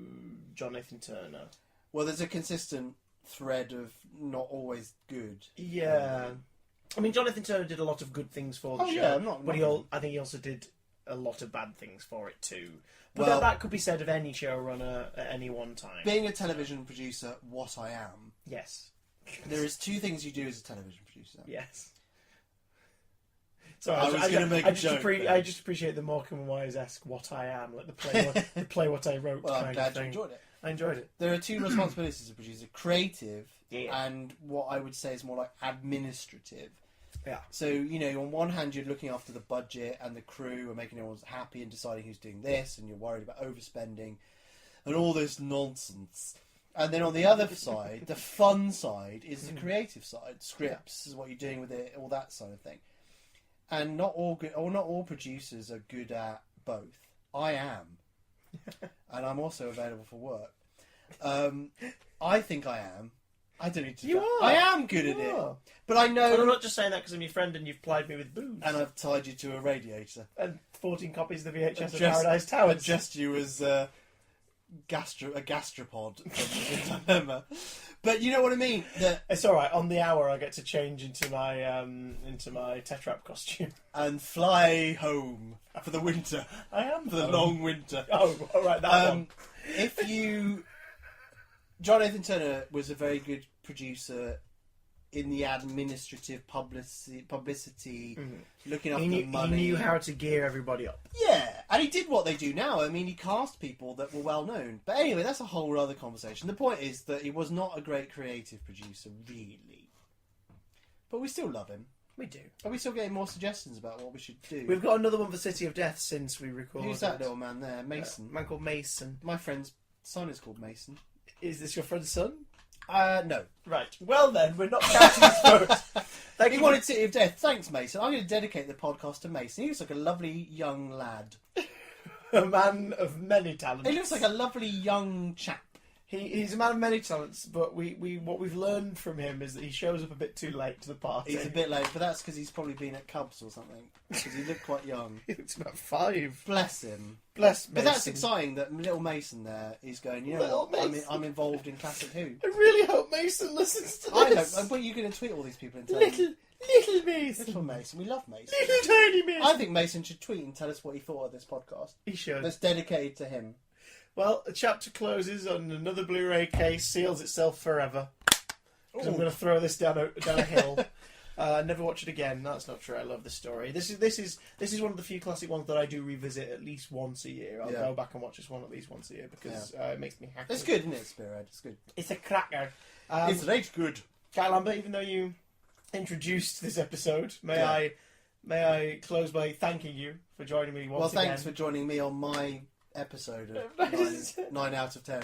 S2: Jonathan Turner.
S1: well, there's a consistent thread of not always good.
S2: Yeah. I mean, Jonathan Turner did a lot of good things for the show.
S1: Yeah, I'm not.
S2: But I think he also did a lot of bad things for it too. But
S1: Well-
S2: that could be said of any showrunner at any one time.
S1: Being a television producer, what I am,
S2: Yes.
S1: there is two things you do as a television producer.
S2: Yes. So
S1: I was going to make a joke.
S2: I just appreciate the Morecambe and Wise-esque what I am, like the play what I wrote
S1: Well, I'm
S2: kind
S1: glad
S2: of
S1: you
S2: thing.
S1: enjoyed it.
S2: I enjoyed it.
S1: There are two responsibilities as a producer: creative
S2: Yeah.
S1: and what I would say is more like administrative.
S2: Yeah.
S1: So, you know, on one hand, you're looking after the budget and the crew and making everyone happy and deciding who's doing this, and you're worried about overspending and all this nonsense. And then on the other side, the fun side is the creative side. Scripts is what you're doing with it, all that sort of thing. And not all producers are good at both. I am. And I'm also available for work. I think I am. I don't need to.
S2: You are.
S1: I am good
S2: You
S1: at it.
S2: are.
S1: But I know.
S2: And I'm not just saying that because I'm your friend and you've plied me with booze.
S1: And I've tied you to a radiator.
S2: And 14 copies of the VHS of
S1: Adjust-
S2: Paradise Towers.
S1: Adjust you as a gastropod from the dilemma. But you know what I mean?
S2: It's all right. On the hour, I get to change into my Tetrap costume.
S1: And fly home for the winter.
S2: I am
S1: For the
S2: home.
S1: long winter.
S2: Oh, all right, that one.
S1: If you... John Nathan Turner was a very good producer in the administrative publicity looking after
S2: He
S1: money.
S2: knew how to gear everybody up.
S1: Yeah, and he did what they do now. I mean, he cast people that were well known. But anyway, that's a whole other conversation. The point is that he was not a great creative producer, really. But we still love him.
S2: We do.
S1: Are we still getting more suggestions about what we should do?
S2: We've got another one for City of Death since we recorded.
S1: Who's that little man there? Mason.
S2: A man called Mason.
S1: My friend's son is called Mason.
S2: Is this your friend's son?
S1: No.
S2: Right. Well then, we're not counting his vote. Thank
S1: He
S2: you.
S1: wanted City of Death. Thanks, Mason. I'm going to dedicate the podcast to Mason. He looks like a lovely young lad.
S2: A man of many talents.
S1: He looks like a lovely young chap.
S2: He's a man of many talents, but what we've learned from him is that he shows up a bit too late to the party.
S1: He's a bit late, but that's because he's probably been at Cubs or something. Because he looked quite young.
S2: He looks about 5.
S1: Bless him.
S2: Bless Mason.
S1: But that's exciting that little Mason there is going, you know
S2: Little
S1: what,
S2: Mason.
S1: I'm involved in Classic Who.
S2: I really hope Mason listens to
S1: I
S2: this.
S1: hope. But you're going to tweet all these people and tell
S2: Little Mason.
S1: Little Mason. We love Mason.
S2: Little tiny Mason.
S1: I think Mason should tweet and tell us what he thought of this podcast.
S2: He should.
S1: That's dedicated to him.
S2: Well, the chapter closes on another Blu-ray case, seals itself forever. Because I'm going to throw this down a hill. Never watch it again. That's not true. I love this story. This is one of the few classic ones that I do revisit at least once a year. I'll go back and watch this one at least once a year because it makes me happy.
S1: It's good, isn't it, Spearhead? It's good.
S2: It's a cracker.
S1: It's right good.
S2: Guy Lambert, even though you introduced this episode, may I close by thanking you for joining me once again.
S1: Well, thanks for joining me on my episode of 9 out of 10.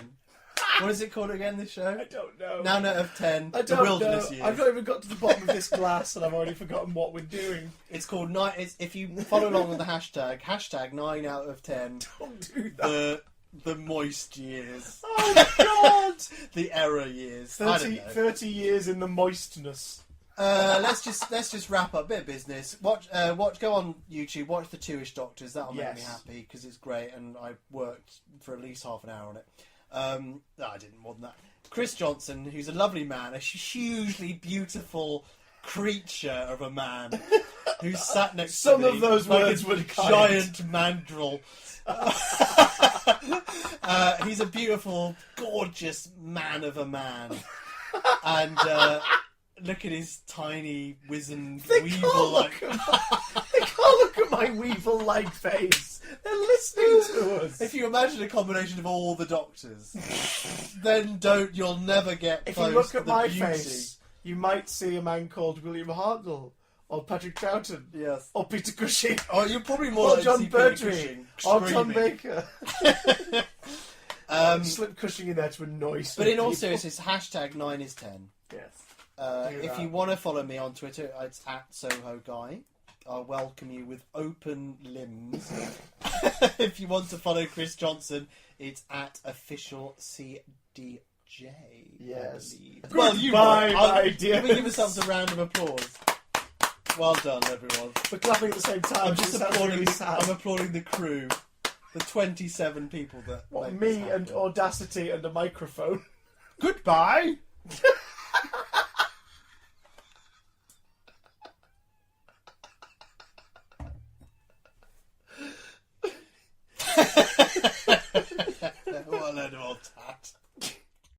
S1: What is it called again, this show?
S2: I don't know.
S1: 9 out of 10.
S2: I
S1: The
S2: don't
S1: Wilderness
S2: know.
S1: Years.
S2: I've not even got to the bottom of this glass and I've already forgotten what we're doing.
S1: It's called if you follow along with the hashtag 9 out of 10.
S2: Don't do that.
S1: The moist years.
S2: Oh God!
S1: The error years. I don't know.
S2: 30 years in the moistness.
S1: Let's just wrap up. Bit of business. Watch. Go on YouTube. Watch the Two-ish Doctors. That'll make me happy because it's great, and I worked for at least half an hour on it. No, I didn't more than that. Chris Johnson, who's a lovely man, a hugely beautiful creature of a man, who's sat next to
S2: Some
S1: me
S2: of those
S1: like
S2: words
S1: a
S2: were kind.
S1: giant mandrill. He's a beautiful, gorgeous man of a man, and. Look at his tiny, wizened, weevil-like...
S2: They can't look at my weevil-like face. They're listening to us.
S1: If you imagine a combination of all the Doctors, then you'll never get
S2: If
S1: close
S2: you look
S1: to
S2: at
S1: the
S2: my
S1: beauty.
S2: face, you might see a man called William Hartnell, or Patrick Troughton,
S1: Yes.
S2: or Peter Cushing,
S1: Oh, you're probably more
S2: or
S1: like
S2: John
S1: to see Peter
S2: Bertry,
S1: Cushing
S2: or Tom
S1: screaming.
S2: Baker. Slip Cushing in there to annoy some
S1: But in all
S2: people.
S1: seriousness, hashtag 9 is 10.
S2: Yes.
S1: If you want to follow me on Twitter, it's @SohoGuy. I'll welcome you with open limbs. If you want to follow Chris Johnson, it's @officialCDJ.
S2: Yes.
S1: I believe. Well,
S2: Goodbye, my dear.
S1: Can we give ourselves a round of applause? Well done, everyone.
S2: We're clapping at the same time.
S1: I'm just
S2: It sounds
S1: applauding.
S2: really sad.
S1: I'm applauding the crew, the 27 people that.
S2: What,
S1: make
S2: me
S1: this
S2: and
S1: happen.
S2: Audacity and a microphone.
S1: Goodbye.